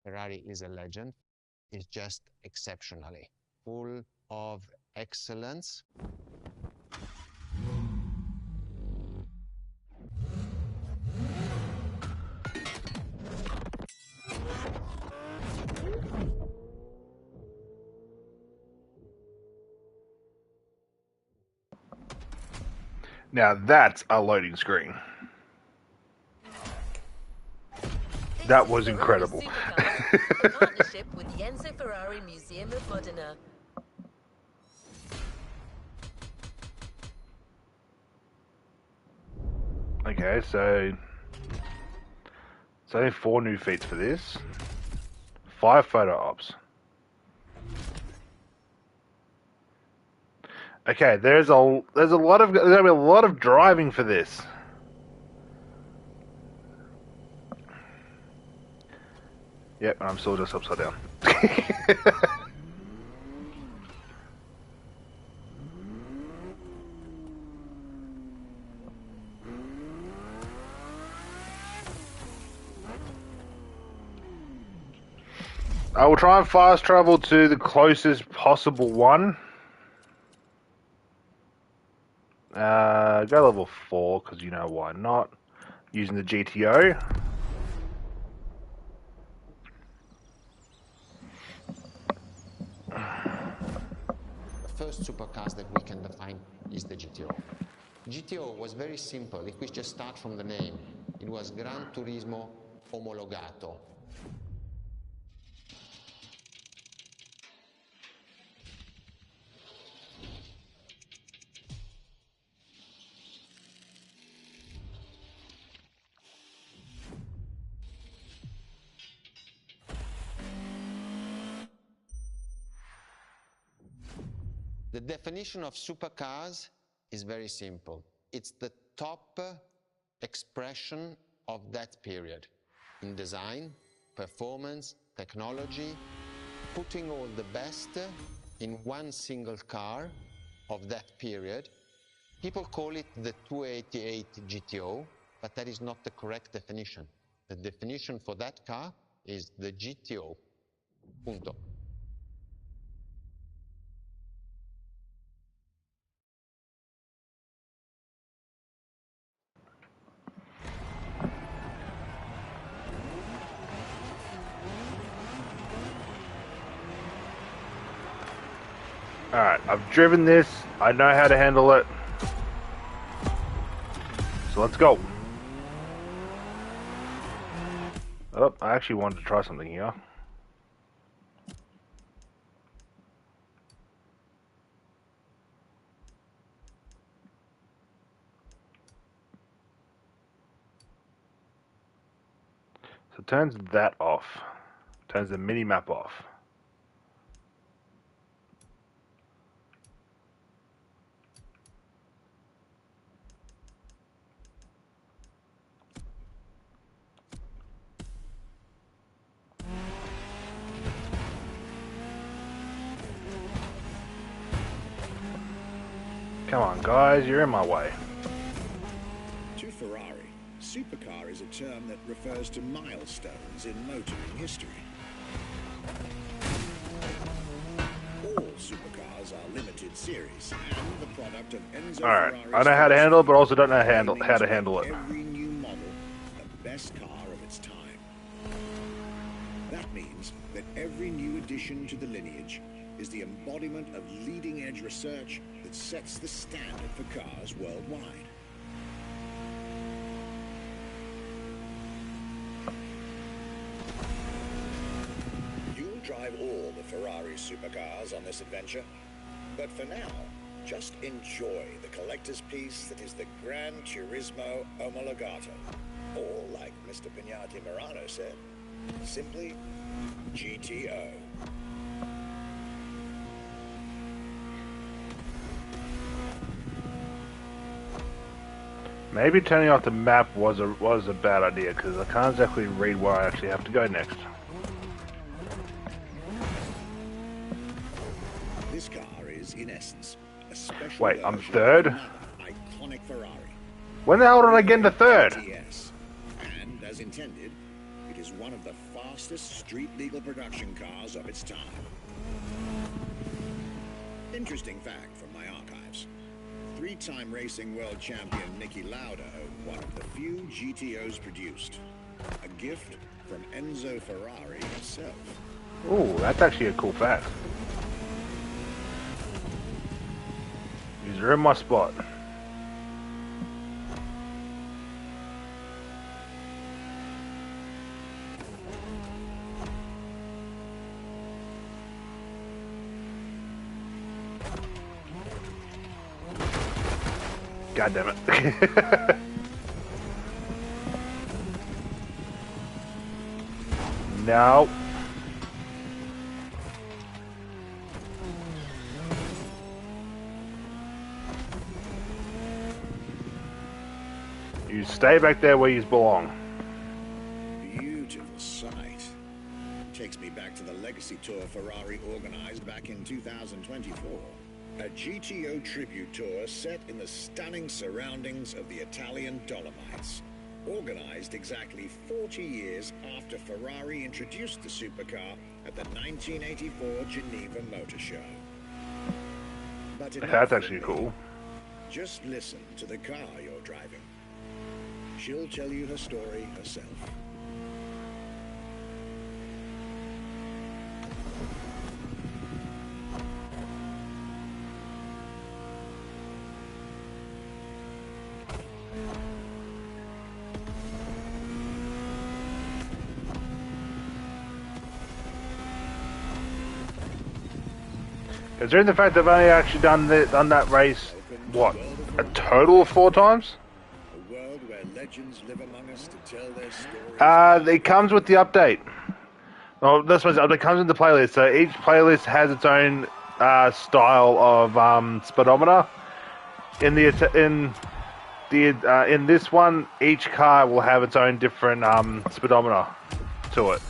Ferrari is a legend. It's just exceptionally full of excellence. Now that's a loading screen. That was incredible. A partnership with the Enzo Ferrari Museum of Modena. Okay, so it's only 4 new feats for this. 5 photo ops. Okay, there's gonna be a lot of driving for this. Yep, and I'm still just upside down. I will try and fast travel to the closest possible one. Go level 4, because you know why not. Using the GTO. The first supercars that we can define is the GTO. GTO was very simple. If we just start from the name, it was Gran Turismo Omologato. The definition of supercars is very simple. It's the top expression of that period in design, performance, technology, putting all the best in one single car of that period. People call it the 288 GTO, but that is not the correct definition. The definition for that car is the GTO. Punto. Alright, I've driven this. I know how to handle it. So let's go. Oh, I actually wanted to try something here. So it turns that off. Turns the mini map off. Come on, guys, you're in my way. To Ferrari, supercar is a term that refers to milestones in motoring history. All supercars are limited series and the product of Enzo Alright, Ferrari's I know how to handle it, but also don't know how to handle it. Every new model, the best car of its time. That means that every new addition to the lineage is the embodiment of leading-edge research that sets the standard for cars worldwide. You'll drive all the Ferrari supercars on this adventure, but for now, just enjoy the collector's piece that is the Gran Turismo Omologato, or like Mr. Pignati Morano said, simply GTO. Maybe turning off the map was a bad idea, because I can't exactly read where I actually have to go next. This car is, in essence, a special Wait, I'm version third? of another iconic Ferrari. When the hell did I get into third? Yes, and as intended, it is one of the fastest street-legal production cars of its time. Interesting fact from my archives. Three-time racing world champion Niki Lauda owned one of the few GTOs produced. A gift from Enzo Ferrari himself. Ooh, that's actually a cool fact. These are in my spot. God damn it. No. You stay back there where you belong. Beautiful sight. Takes me back to the legacy tour Ferrari organized back in 2024. A GTO tribute tour set in the stunning surroundings of the Italian Dolomites. Organized exactly 40 years after Ferrari introduced the supercar at the 1984 Geneva Motor Show. But That's actually cool. just listen to the car you're driving. She'll tell you her story herself. Considering the fact I've only actually done that race, what, a total of 4 times? A world where legends live among us to tell their stories. It comes with the update. Well, this was it comes with the playlist. So each playlist has its own style of speedometer. In this one, each car will have its own different speedometer to it.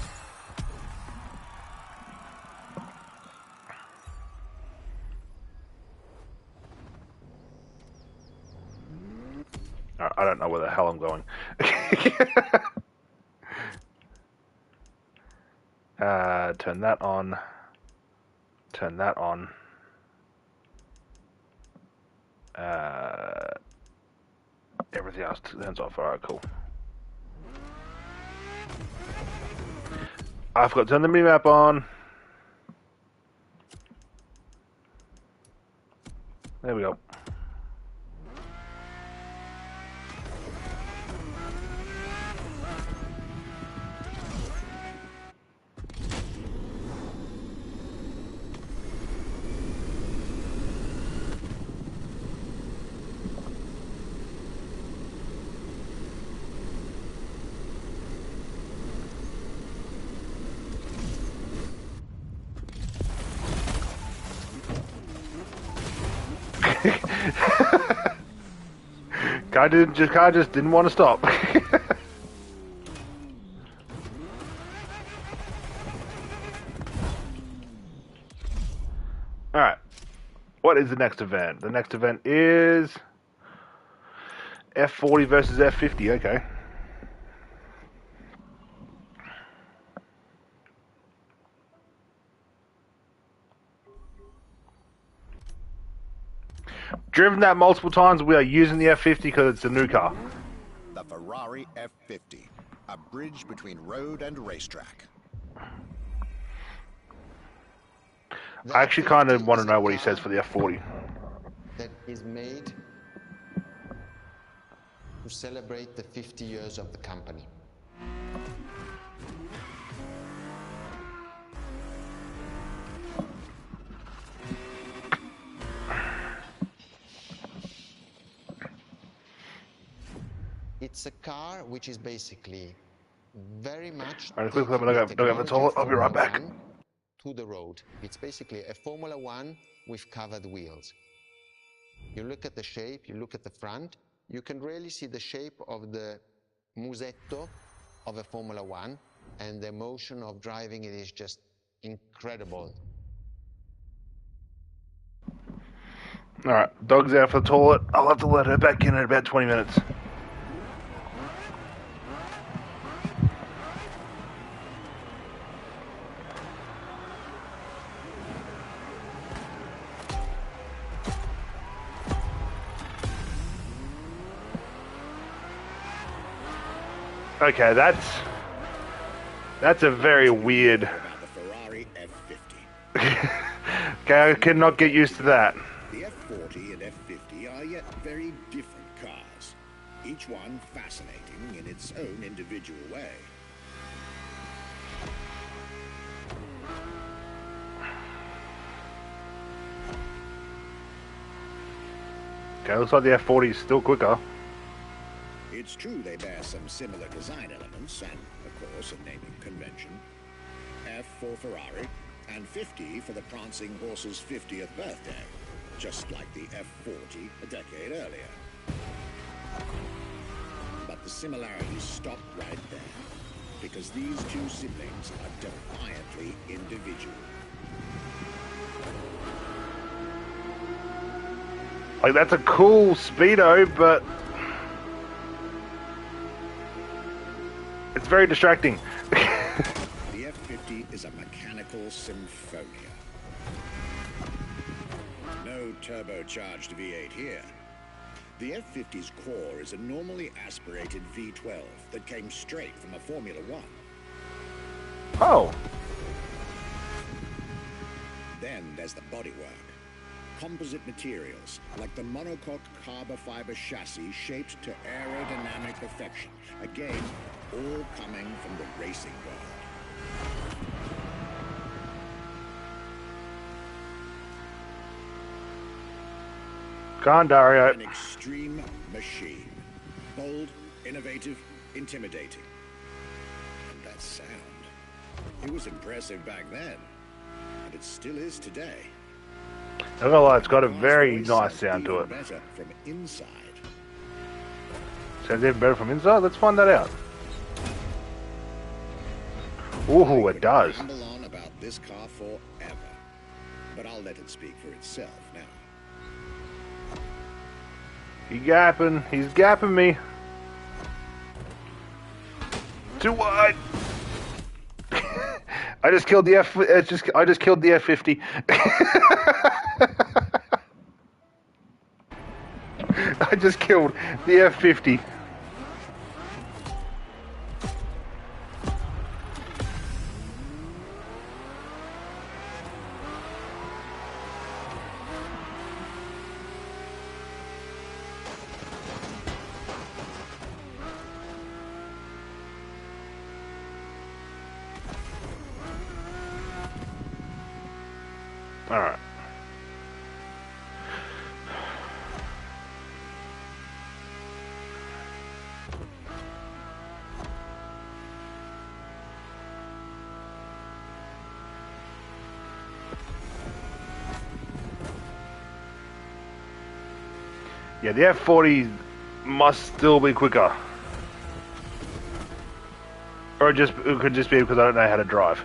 I don't know where the hell I'm going. Turn that on. Turn that on. Everything else turns off. Alright, cool. I forgot to turn the mini-map on. There we go. Car just didn't want to stop. Alright. What is the next event? The next event is F40 versus F50, okay. Driven that multiple times, we are using the F50 because it's a new car. The Ferrari F50, a bridge between road and racetrack. I actually kind of want to know what he says for the F40. That is made to celebrate the 50 years of the company. It's a car which is basically very much Alright, quickly, I'm gonna go for the toilet. I'll be right back. To the road. It's basically a Formula One with covered wheels. You look at the shape, you look at the front, you can really see the shape of the musetto of a Formula One, and the emotion of driving it is just incredible. Alright, dog's out for the toilet. I'll have to let her back in about 20 minutes. Okay, that's a very weird. The Ferrari F50. Okay, I cannot get used to that. The F40 and F50 are yet very different cars, each one fascinating in its own individual way. Okay, looks like the F40 is still quicker. It's true they bear some similar design elements and, of course, a naming convention. F for Ferrari and 50 for the prancing horse's 50th birthday, just like the F40 a decade earlier. But the similarities stop right there, because these two siblings are defiantly individual. Like, that's a cool speedo, but it's very distracting. The F50 is a mechanical symphonia. No turbocharged V8 here. The F50's core is a normally aspirated V12 that came straight from a Formula One. Oh. Then there's the bodywork. Composite materials, like the monocoque carbon fiber chassis shaped to aerodynamic perfection. Again, all coming from the racing world. Go on, Dario. An extreme machine. Bold, innovative, intimidating. And that sound. It was impressive back then, and it still is today. I'm not gonna lie, it's got a The car's very voice nice sounds sound to even it. better from inside. Sounds even better from inside. Let's find that out. Ooh, I it could does. ramble on about this car forever, but I'll let it speak for itself now. He's gapping. He's gapping me. Too wide. I just killed the F. I just killed the F50. I just killed the F50. All right. Yeah, the F40 must still be quicker. Or it could just be because I don't know how to drive.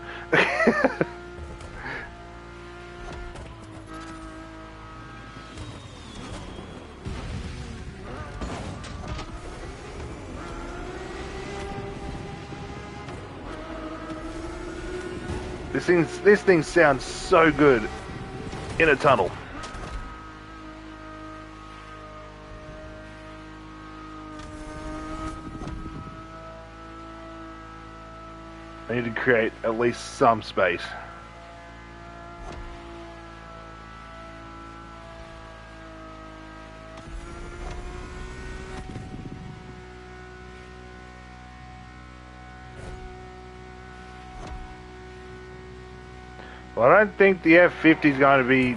This thing sounds so good in a tunnel. I need to create at least some space. Well, I don't think the F50 is going to be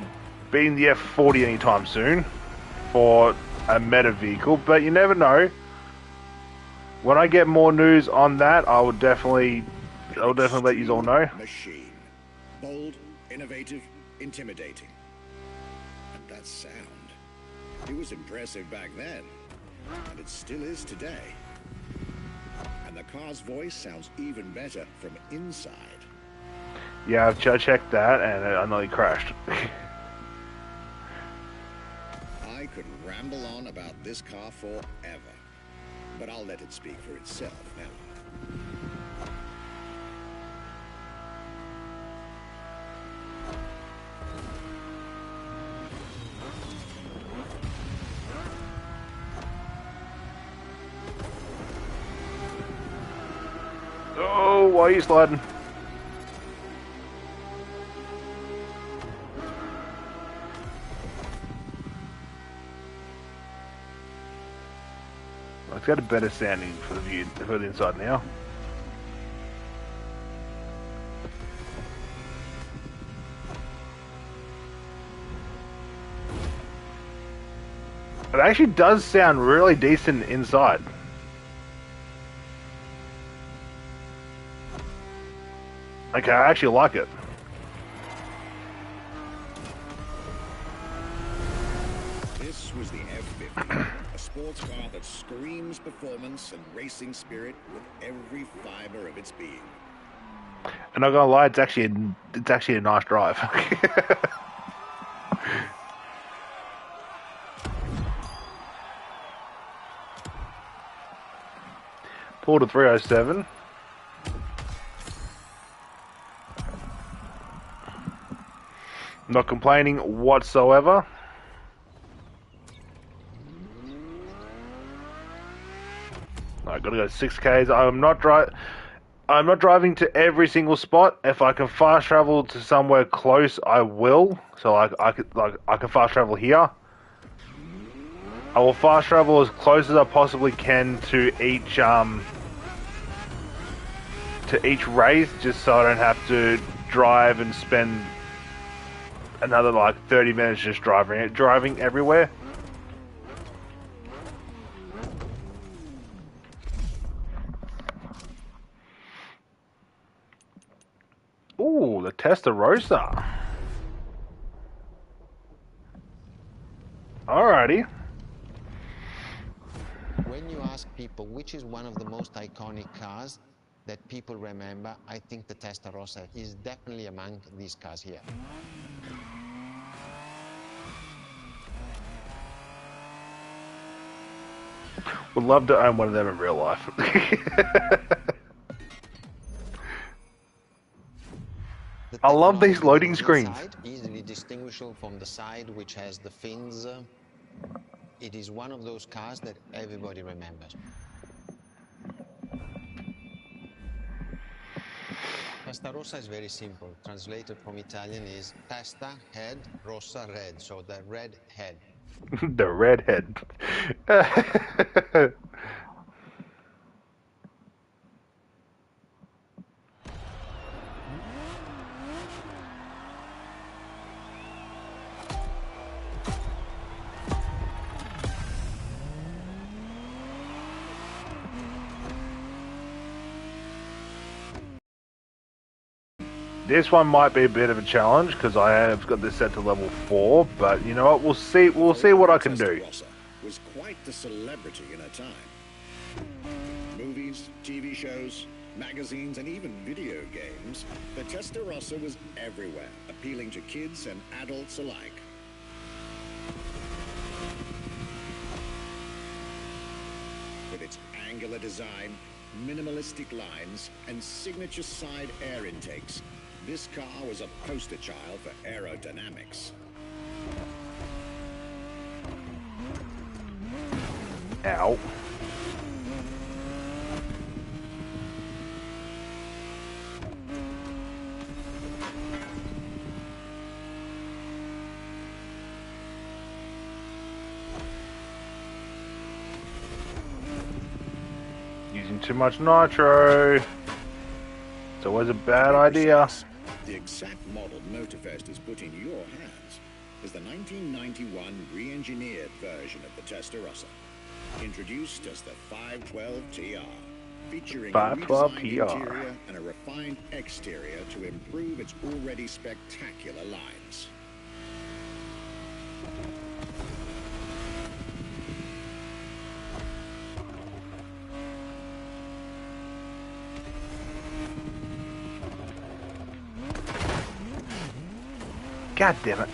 beating the F40 anytime soon for a meta vehicle, but you never know. When I get more news on that, I'll definitely let you all know. Machine. Bold, innovative, intimidating. And that sound. It was impressive back then. And it still is today. And the car's voice sounds even better from inside. Yeah, I checked that and I nearly crashed. I could ramble on about this car forever. But I'll let it speak for itself now. Oh, why are you sliding? It's got a better sounding for the view for the inside now. It actually does sound really decent inside. Okay, I actually like it. This was the F50, a sports car that screams performance and racing spirit with every fiber of its being. I'm not gonna lie, it's actually a nice drive. Pulled a 307. Not complaining whatsoever. I gotta go 6Ks. I'm not driving to every single spot. If I can fast travel to somewhere close, I will. So I can fast travel here. I will fast travel as close as I possibly can to each race, just so I don't have to drive and spend another like 30 minutes just driving everywhere. Ooh, the Testarossa. Alrighty. When you ask people which is one of the most iconic cars that people remember, I think the Testarossa is definitely among these cars here. Would love to own one of them in real life. I love these loading screens. Side, easily distinguishable from the side which has the fins. It is one of those cars that everybody remembers. Testarossa is very simple. Translated from Italian is testa, head, rossa, red. So the red head. The redhead. This one might be a bit of a challenge because I have got this set to level 4, but you know what? We'll see. We'll see what I can do. Testarossa was quite the celebrity in her time. Movies, TV shows, magazines, and even video games, the Testarossa was everywhere, appealing to kids and adults alike. With its angular design, minimalistic lines, and signature side air intakes, this car was a poster child for aerodynamics. Ow. Using too much nitro. It's always a bad idea. The exact model Motorfest has put in your hands is the 1991 re-engineered version of the Testarossa, introduced as the 512 TR, featuring a 512 redesigned TR. interior and a refined exterior to improve its already spectacular lines. God damn it.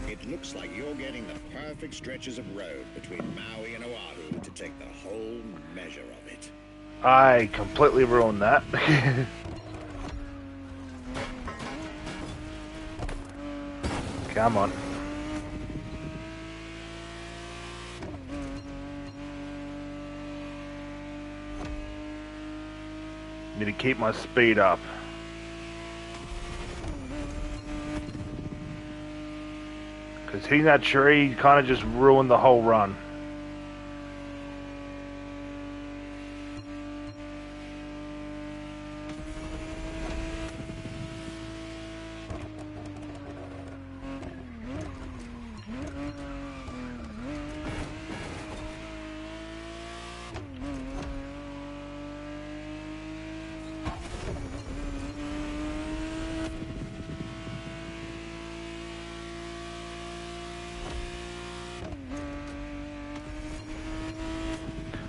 It looks like you're getting the perfect stretches of road between Maui and Oahu to take the whole measure of it. I completely ruined that. Come on. Need to keep my speed up. Because hitting that tree kind of just ruined the whole run.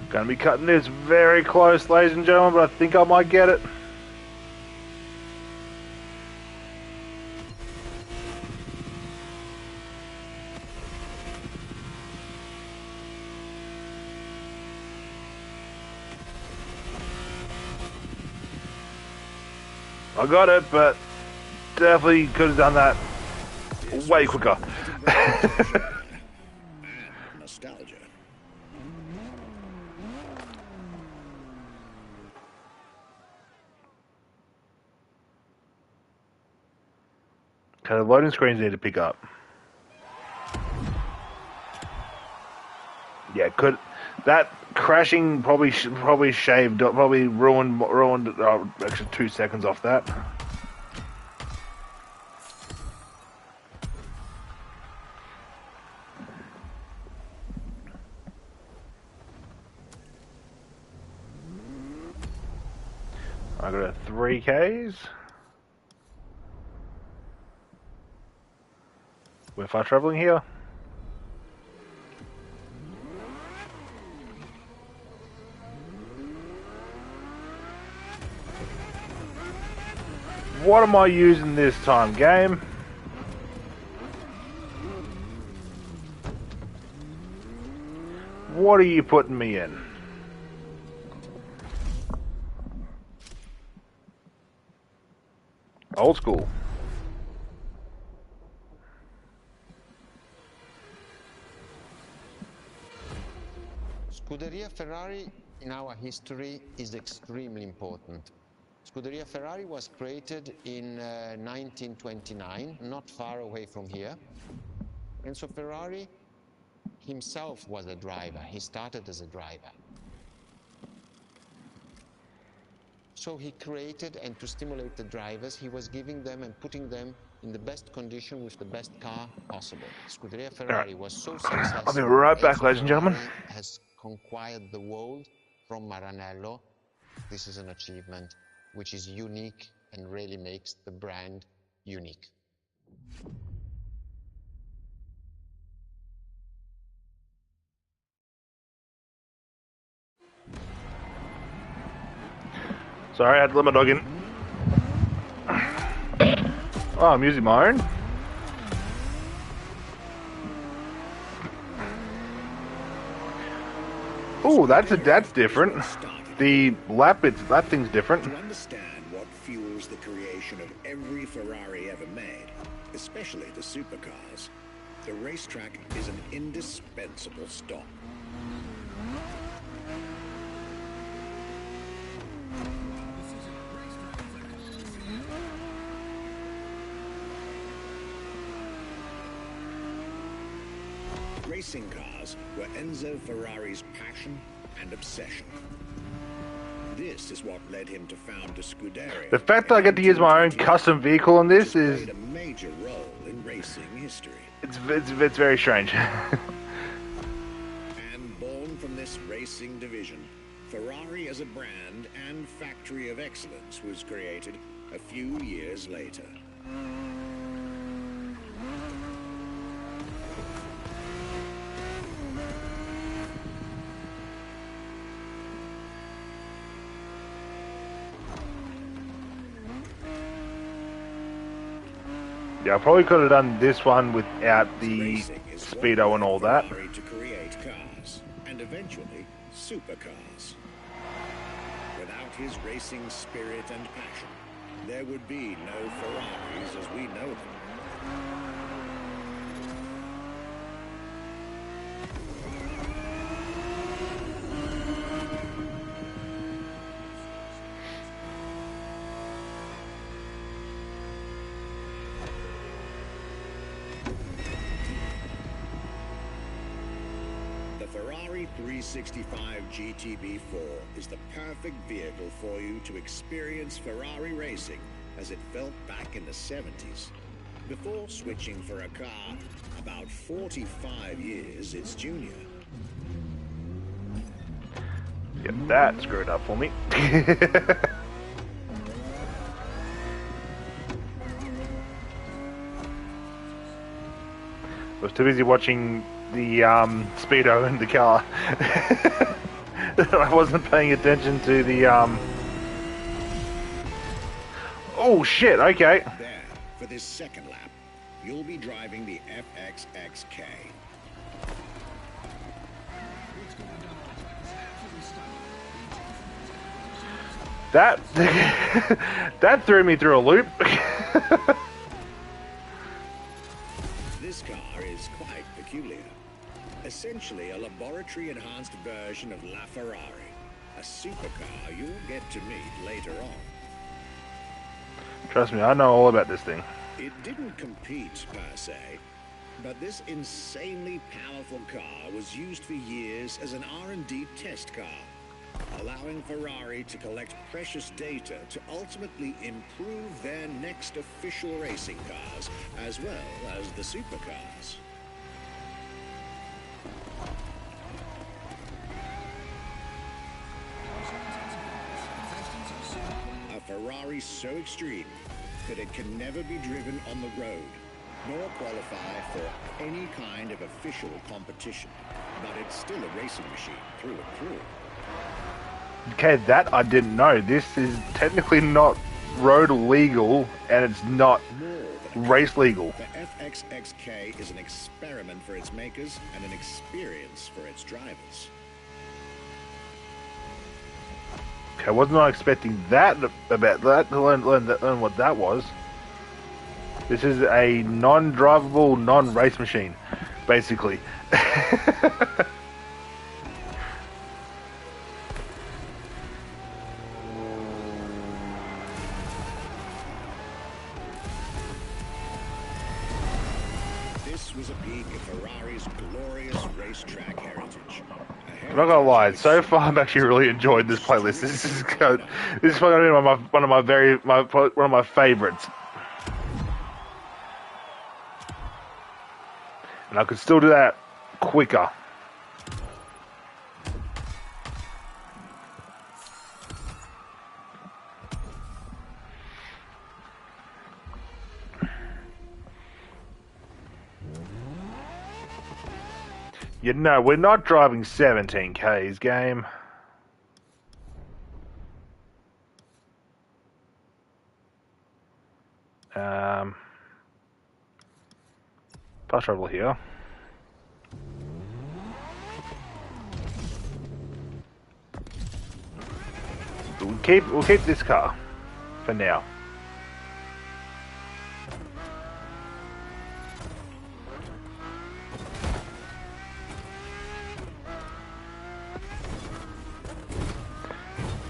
Gonna be cutting this very close, ladies and gentlemen, but I think I might get it. I got it, but definitely could have done that way quicker. And nostalgia. Okay, the loading screens need to pick up. Yeah, could that crashing probably ruined extra 2 seconds off that. I got a 3Ks. We're fast traveling here. What am I using this time, game? What are you putting me in? Old school. Scuderia Ferrari in our history is extremely important. Scuderia Ferrari was created in 1929, not far away from here. Enzo Ferrari himself was a driver. He started as a driver. So he created, and to stimulate the drivers, he was giving them and putting them in the best condition with the best car possible. Scuderia Ferrari was so successful. I'll be right back, Enzo ladies and gentlemen. Ferrari has conquered the world from Maranello. This is an achievement which is unique and really makes the brand unique. Sorry, I had to let my dog in. Oh, I'm using my own. Oh, that's different. The lap thing's different. To understand what fuels the creation of every Ferrari ever made, especially the supercars, the racetrack is an indispensable stop. Racing cars were Enzo Ferrari's passion and obsession. This is what led him to found a Scuderia. The fact that I get to use my own custom vehicle on this is played a major role in racing history. it's very strange. And born from this racing division, Ferrari as a brand and factory of excellence was created a few years later. Yeah, I probably could have done this one without the Racing is what speedo and all that. Ferrari to create cars, and eventually supercars. Without his racing spirit and passion, there would be no Ferraris as we know them. The Ferrari 365 GTB4 is the perfect vehicle for you to experience Ferrari racing as it felt back in the 70s. Before switching for a car about 45 years its junior. Yep, that screwed up for me. I was too busy watching the speedo in the car. I wasn't paying attention to the Oh shit! Okay. There, for this second lap, you'll be driving the FXXK. That that threw me through a loop. This car is quite peculiar. Essentially a laboratory-enhanced version of La Ferrari, a supercar you'll get to meet later on. Trust me, I know all about this thing. It didn't compete per se, but this insanely powerful car was used for years as an R&D test car, allowing Ferrari to collect precious data to ultimately improve their next official racing cars, as well as the supercars. A Ferrari so extreme that it can never be driven on the road, nor qualify for any kind of official competition. But it's still a racing machine through and through. Okay, that I didn't know. This is technically not road legal, and it's not race legal. The FXXK is an experiment for its makers and an experience for its drivers. Okay, I was not expecting that about that to learn what that was. This is a non-drivable, non-race machine, basically. This was a peek at Ferrari's glorious racetrack heritage. I'm not gonna lie, so far I'm actually really enjoyed this playlist. This is good. This is probably one of my favorites. And I could still do that quicker. You know, we're not driving 17Ks, game. Fast travel here. We'll keep this car for now.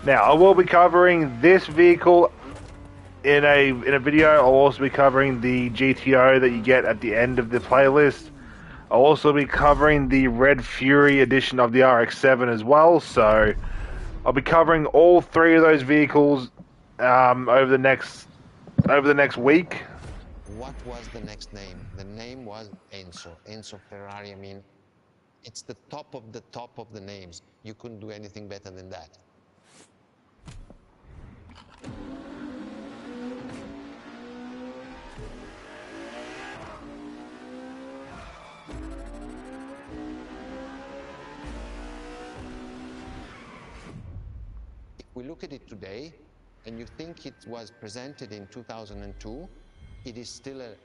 Now, I will be covering this vehicle in a video. I'll also be covering the GTO that you get at the end of the playlist. I'll also be covering the Red Fury edition of the RX-7 as well. So, I'll be covering all three of those vehicles over the next week. What was the next name? The name was Enzo. Enzo Ferrari. I mean, it's the top of the names. You couldn't do anything better than that. If we look at it today, and you think it was presented in 2002, it is still a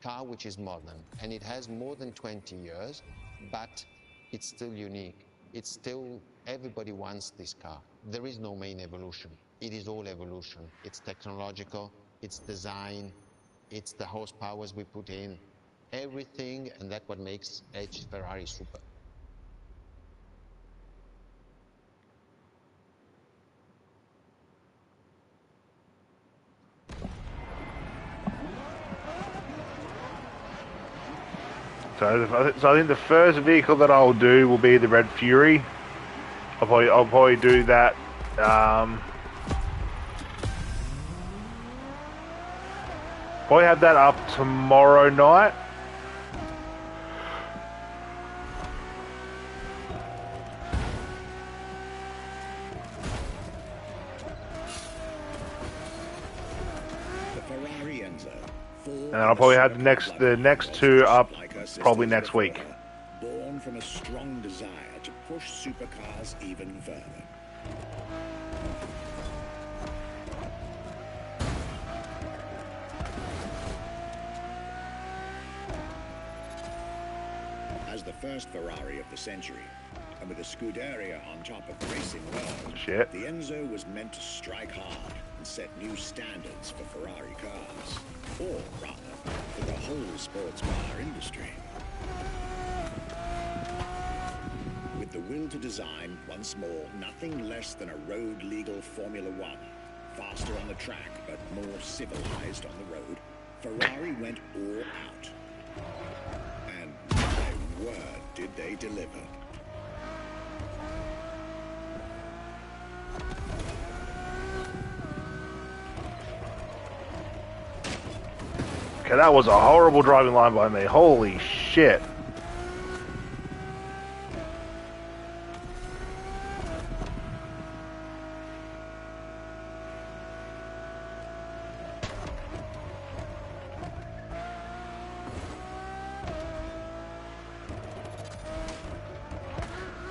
car which is modern, and it has more than 20 years, but it's still unique. It's still, everybody wants this car. There is no main evolution. It is all evolution. It's technological, it's design, it's the horsepowers we put in, everything, and that's what makes H Ferrari super. So I think the first vehicle that I'll do will be the Red Fury. I'll probably do that. Probably have that up tomorrow night. The Ferrari Enzo. And I'll probably have the next two up probably next week. Born from a strong desire to push supercars even further. As the first Ferrari of the century, and with a Scuderia on top of the racing world, the Enzo was meant to strike hard and set new standards for Ferrari cars, or rather, for the whole sports car industry. With the will to design, once more, nothing less than a road-legal Formula One, faster on the track but more civilized on the road, Ferrari went all out. And my word, did they deliver. Okay, that was a horrible driving line by me. Holy shit.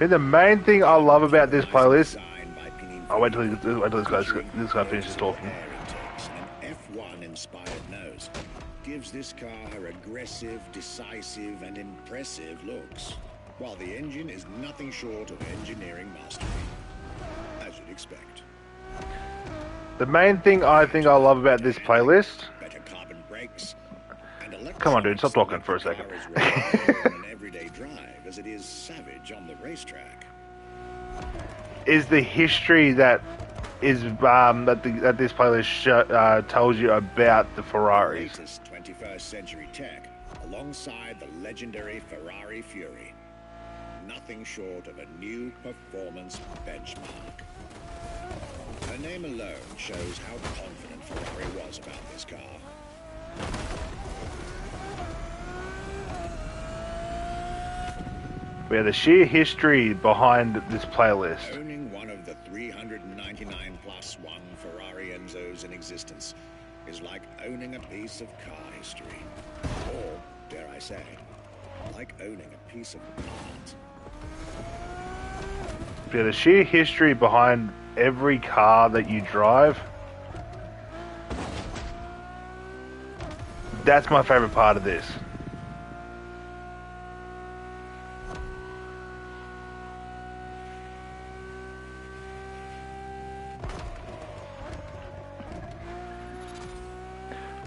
think the main thing I love about this playlist. Designed by Pini I'll wait till Featuring this guy finishes loads of talking. air intakes and F1-inspired nose gives this car her aggressive, decisive, and impressive looks, while the engine is nothing short of engineering mastery, as you'd expect. The main thing I think I love about this playlist. Better carbon brakes. And Come on, dude, stop talking for a electronics second. that make the car as reliable on an everyday drive as it is savage on the racetrack. Is the history that is that this playlist tells you about the Ferraris. Latest 21st century tech alongside the legendary Ferrari Fury. Nothing short of a new performance benchmark. Her name alone shows how confident Ferrari was about this car. We have the sheer history behind this playlist. Owning one of the 399 plus one Ferrari Enzos in existence is like owning a piece of car history. Or, dare I say, like owning a piece of art. We have the sheer history behind every car that you drive. That's my favorite part of this.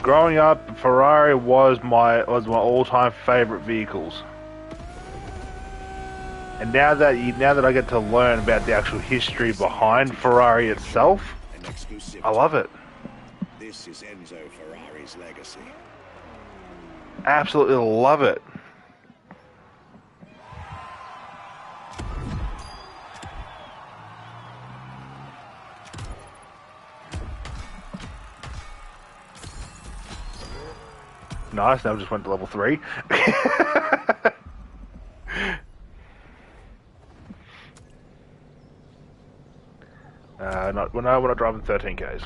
Growing up, Ferrari was my all-time favorite vehicles. And now that I get to learn about the actual history behind Ferrari itself, An exclusivity. I love it. This is Enzo Ferrari's legacy. Absolutely love it. Nice, now we just went to level 3. We're not driving 13Ks.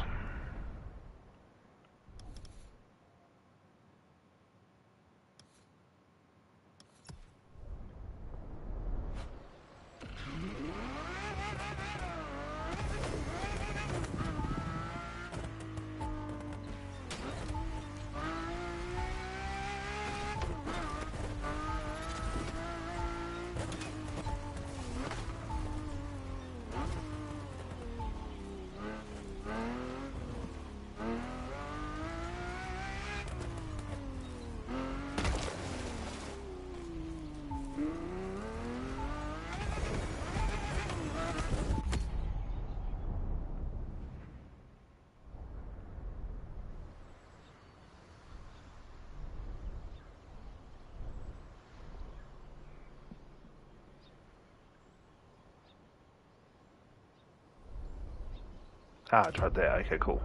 Ah, it's right there. Okay, cool.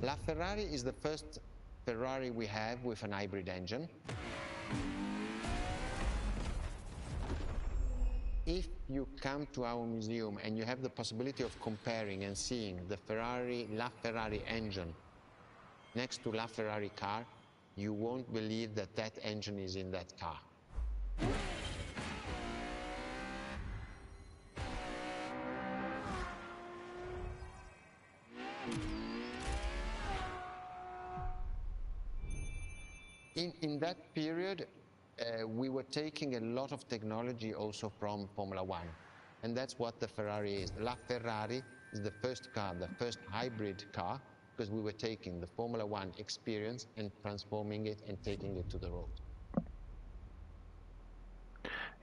La Ferrari is the first Ferrari we have with an hybrid engine. If you come to our museum and you have the possibility of comparing and seeing the La Ferrari engine next to La Ferrari car, you won't believe that that engine is in that car. In that period, we were taking a lot of technology also from Formula One. And that's what the Ferrari is. La Ferrari is the first car, the first hybrid car, because we were taking the Formula One experience and transforming it and taking it to the road.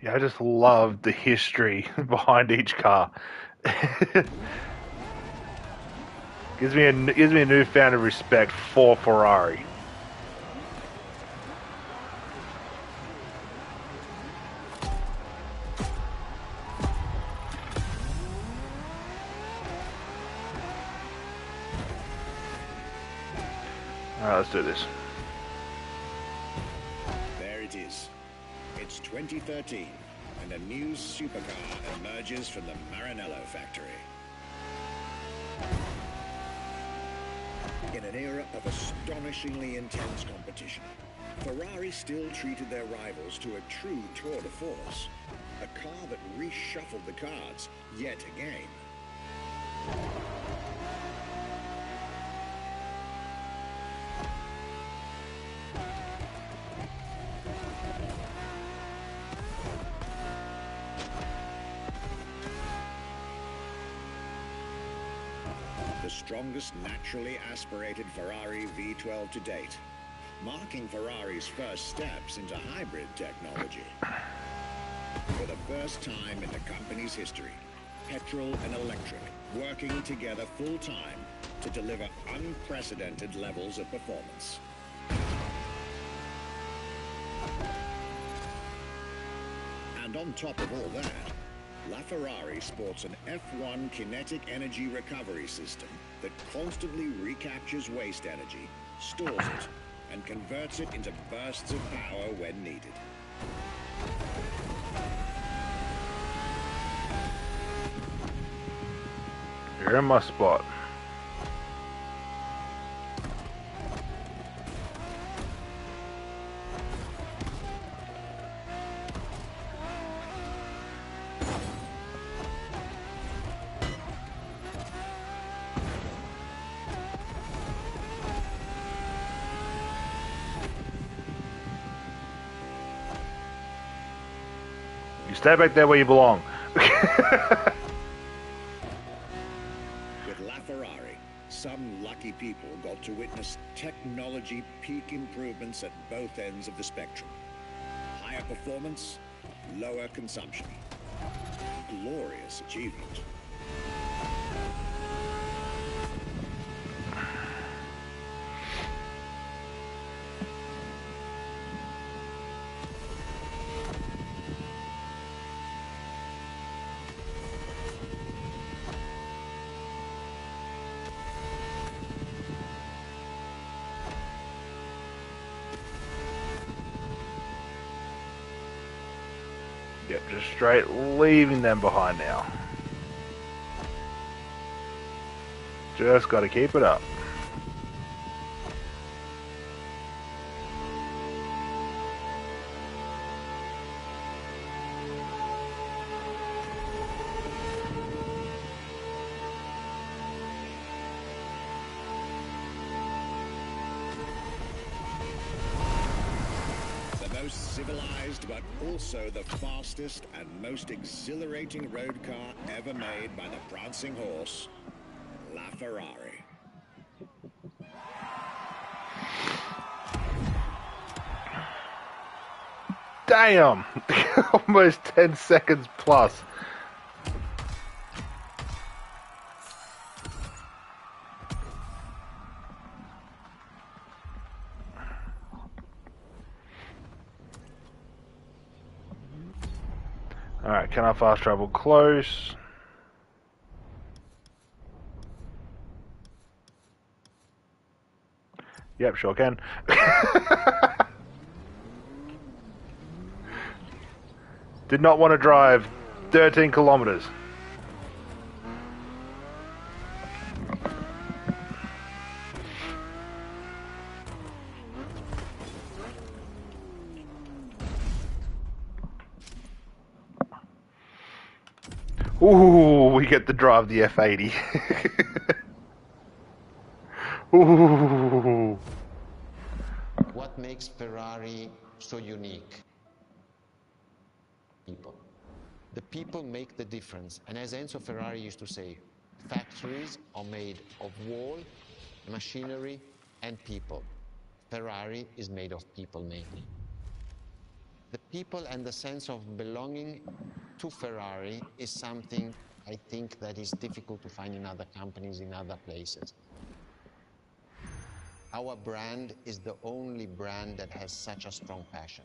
Yeah, I just love the history behind each car. gives me a newfound respect for Ferrari. All right, let's do this. There it is. It's 2013, and a new supercar emerges from the Maranello factory. In an era of astonishingly intense competition, Ferrari still treated their rivals to a true tour de force. A car that reshuffled the cards yet again. The strongest naturally aspirated Ferrari V12 to date, marking Ferrari's first steps into hybrid technology. For the first time in the company's history, petrol and electric working together full-time to deliver unprecedented levels of performance. And on top of all that, LaFerrari sports an F1 kinetic energy recovery system that constantly recaptures waste energy, stores it, and converts it into bursts of power when needed. You're in my spot. You stay back there where you belong. With LaFerrari, some lucky people got to witness technology peak improvements at both ends of the spectrum. Higher performance, lower consumption. Glorious achievement. Yep, just straight leaving them behind now. Just got to keep it up. Civilized, but also the fastest and most exhilarating road car ever made by the prancing horse, LaFerrari. Damn! Almost 10 seconds plus. Alright, can I fast travel close? Yep, sure can. Did not want to drive 13 kilometers. Ooh, we get to drive the F80. Ooh. What makes Ferrari so unique people. The people make the difference. And as Enzo Ferrari used to say, factories are made of wall, machinery, and people. Ferrari is made of people mainly. The people and the sense of belonging to Ferrari is something I think that is difficult to find in other companies, in other places. Our brand is the only brand that has such a strong passion.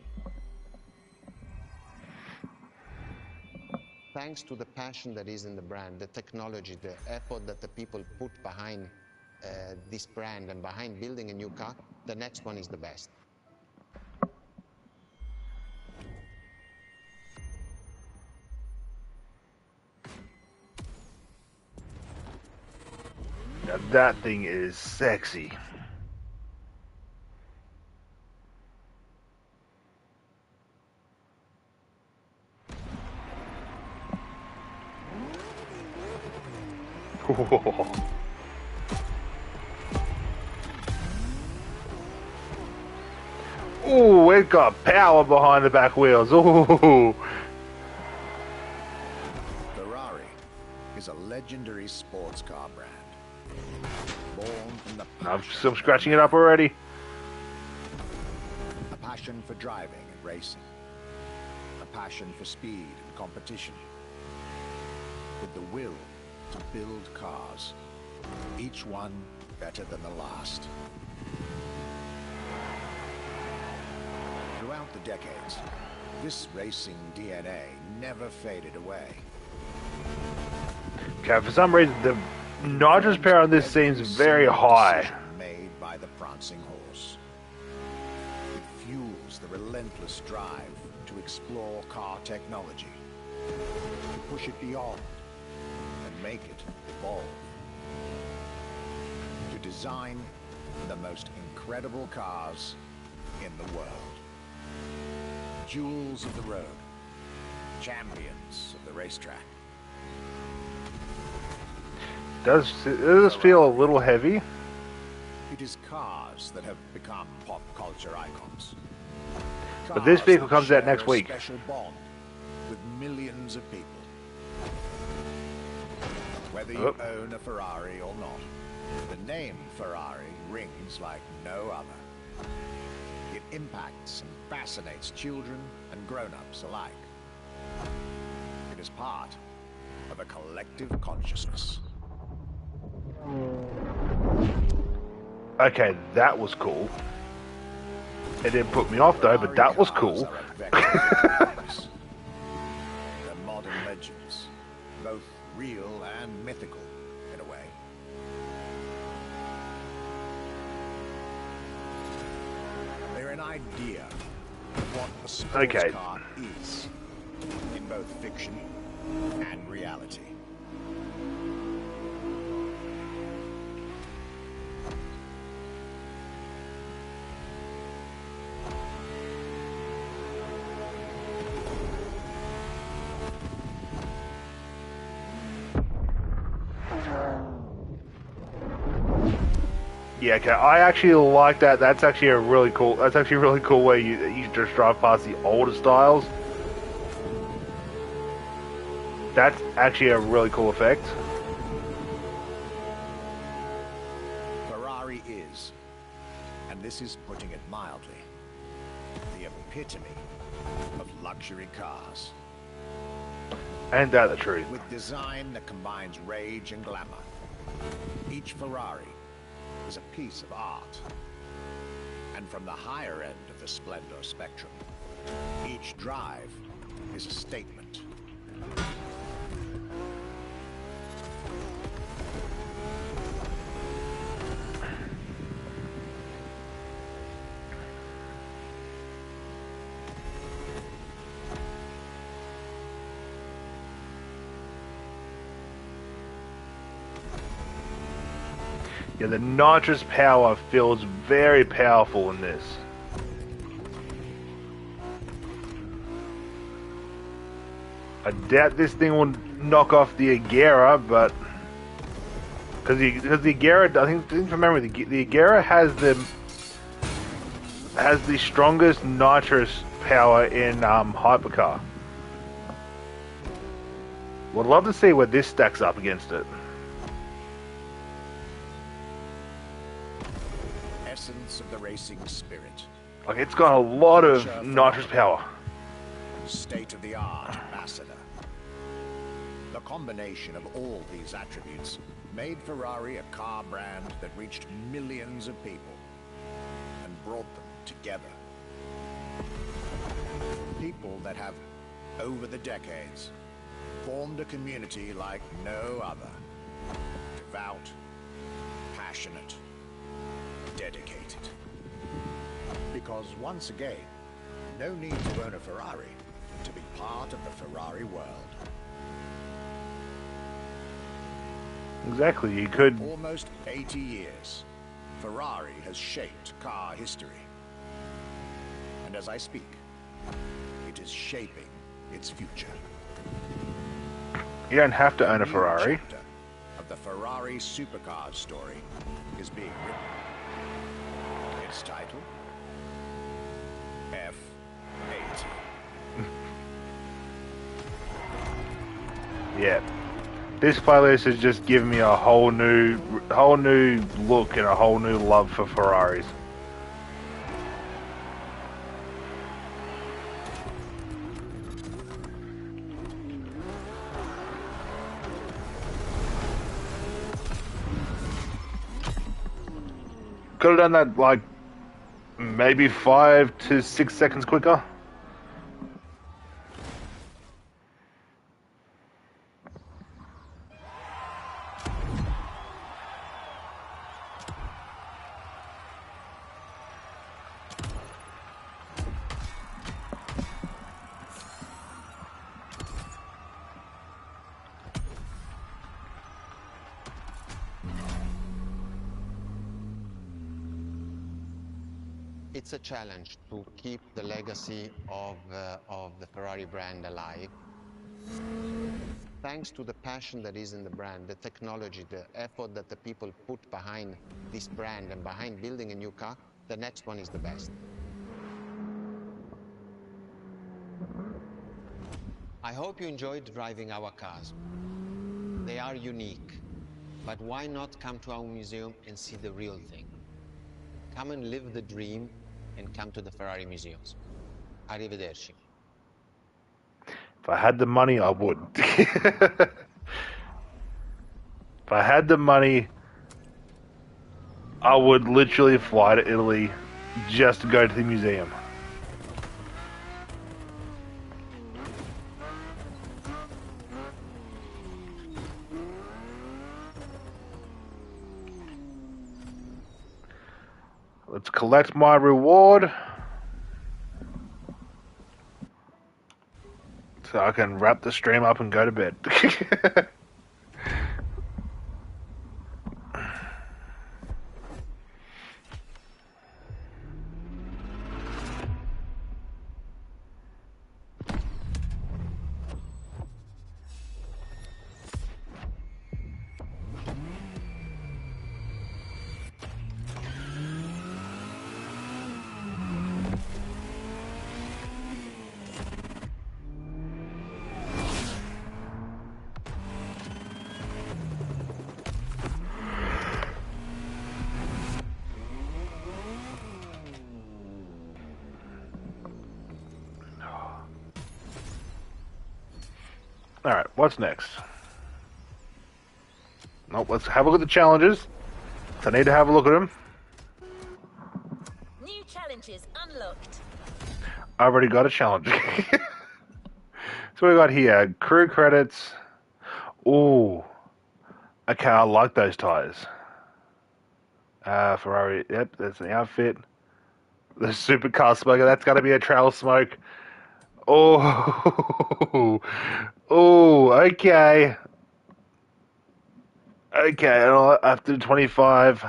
Thanks to the passion that is in the brand, the technology, the effort that the people put behind this brand and behind building a new car, the next one is the best. Now that thing is sexy. Ooh, it got power behind the back wheels. Ooh. Ferrari is a legendary sports car brand. Born from the I'm scratching it up already. a passion for driving and racing, a passion for speed and competition, with the will to build cars, each one better than the last. Throughout the decades, this racing DNA never faded away. Okay, for some reason the nitrous power on this seems very high. Made by the prancing horse. It fuels the relentless drive to explore car technology, to push it beyond and make it evolve, to design the most incredible cars in the world. Jewels of the road, champions of the racetrack. Does this feel a little heavy? It is cars that have become pop culture icons. But this Cars vehicle that comes out share next a week. Special bond with millions of people. Whether you own a Ferrari or not, the name Ferrari rings like no other. It impacts and fascinates children and grown-ups alike. It is part of a collective consciousness. Okay, that was cool. It didn't put me off though, but that was cool. They're modern legends, both real and mythical in a way. They're an idea of what a sports car is, in both fiction and reality. Yeah, okay. I actually like that. That's actually a really cool. That's actually a really cool way you just drive past the older styles. That's actually a really cool effect. Ferrari is, and this is putting it mildly, the epitome of luxury cars. Ain't that the truth? With design that combines rage and glamour, each Ferrari is a piece of art. And from the higher end of the splendor spectrum, each drive is a statement. Yeah, the nitrous power feels very powerful in this. I doubt this thing will knock off the Agera, but because the Agera, I think from memory, the Agera has the strongest nitrous power in hypercar. Would love to see where this stacks up against it. Essence of the racing spirit. Like, it's got a lot of nitrous power. State-of-the-art ambassador. The combination of all these attributes made Ferrari a car brand that reached millions of people and brought them together. People that have, over the decades, formed a community like no other. Devout, passionate, dedicated. Because once again, no need to own a Ferrari to be part of the Ferrari world. Exactly, you could... Almost 80 years, Ferrari has shaped car history. And as I speak, it is shaping its future. You don't have to own a New Ferrari. chapter of the Ferrari supercar story is being written. Its title? F80. Yeah. This playlist has just given me a whole new look and a whole new love for Ferraris. Could have done that like maybe 5 to 6 seconds quicker. It's a challenge to keep the legacy of the Ferrari brand alive. Thanks to the passion that is in the brand, the technology, the effort that the people put behind this brand and behind building a new car, the next one is the best. I hope you enjoyed driving our cars. They are unique, but why not come to our museum and see the real thing? Come and live the dream and come to the Ferrari museums. Arrivederci. If I had the money, I would. If I had the money, I would literally fly to Italy just to go to the museum. Let's collect my reward so I can wrap the stream up and go to bed. Alright, what's next? Nope, let's have a look at the challenges. I need to have a look at them. New challenges unlocked. I already got a challenge. So we got here, crew credits. Ooh. Okay, I like those tires. Ferrari, yep, that's the outfit. The supercar smoker, that's gotta be a trail smoke. Oh, oh, okay. Okay, after 25.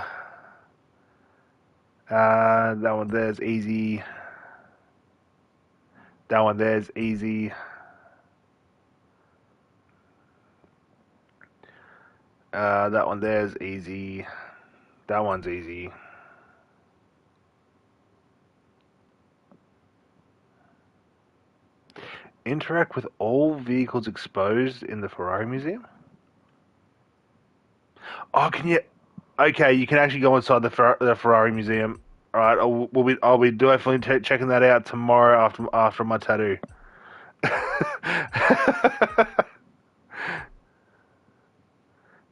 That one there's easy. That one there's easy. That one there's easy. That one's easy. Interact with all vehicles exposed in the Ferrari Museum? Oh, can you? Okay, you can actually go inside the Ferrari Museum. All right, I'll be definitely checking that out tomorrow after my tattoo.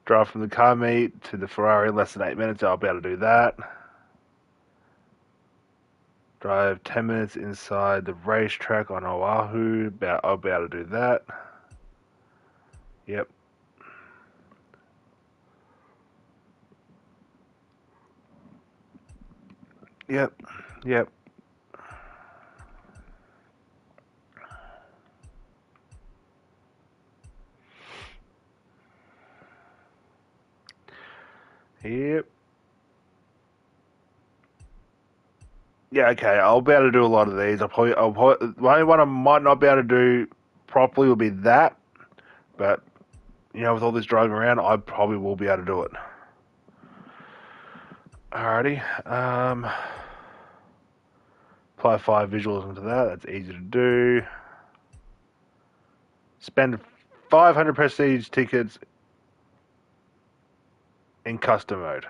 Drive from the car meet to the Ferrari in less than 8 minutes. I'll be able to do that. Drive 10 minutes inside the racetrack on Oahu. I'll be able to do that. Yep. Yep. Yep. Yep. Yeah, okay. I'll be able to do a lot of these. The only one I might not be able to do properly will be that. But with all this driving around, I probably will be able to do it. Alrighty. Apply 5 visuals into that. That's easy to do. Spend 500 prestige tickets in custom mode.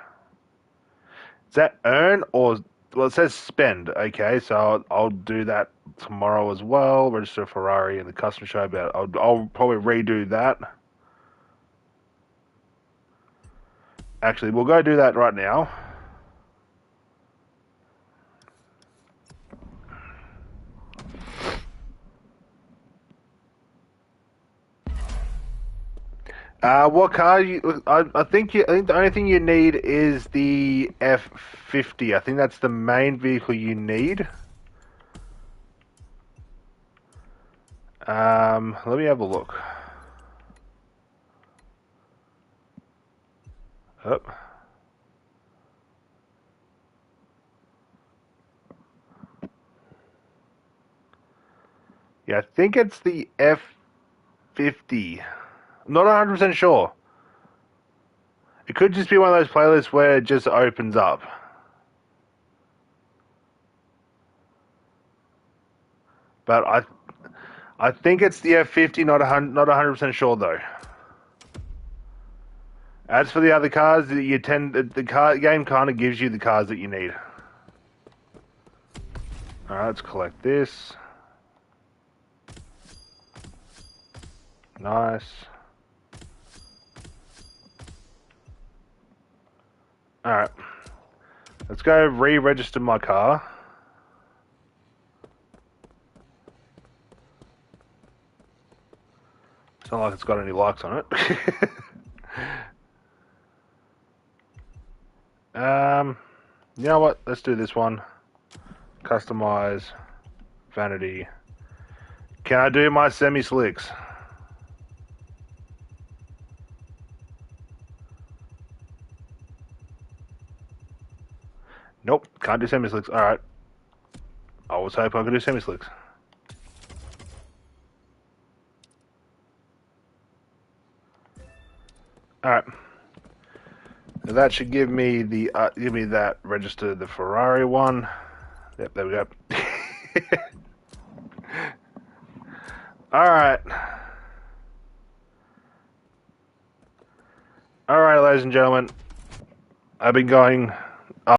Is that earn or... Well, it says spend. Okay, so I'll do that tomorrow as well. Register a Ferrari in the custom show. But I'll probably redo that. Actually, we'll go do that right now. What car? I think the only thing you need is the F50. I think that's the main vehicle you need. Let me have a look. Oh. Yeah, I think it's the F50. I'm not 100% sure. It could just be one of those playlists where it just opens up. But I think it's the F50, not 100% sure though. As for the other cars, the game kind of gives you the cars that you need. Alright, let's collect this. Nice. Alright. Let's go re-register my car. It's not like it's got any likes on it. You know what? Let's do this one. Customize. Vanity. Can I do my semi-slicks? Nope, can't do semi-slicks. Alright. I was hoping I could do semi-slicks. Alright. That should give me that register the Ferrari one. Yep, there we go. Alright. Alright, ladies and gentlemen. I've been going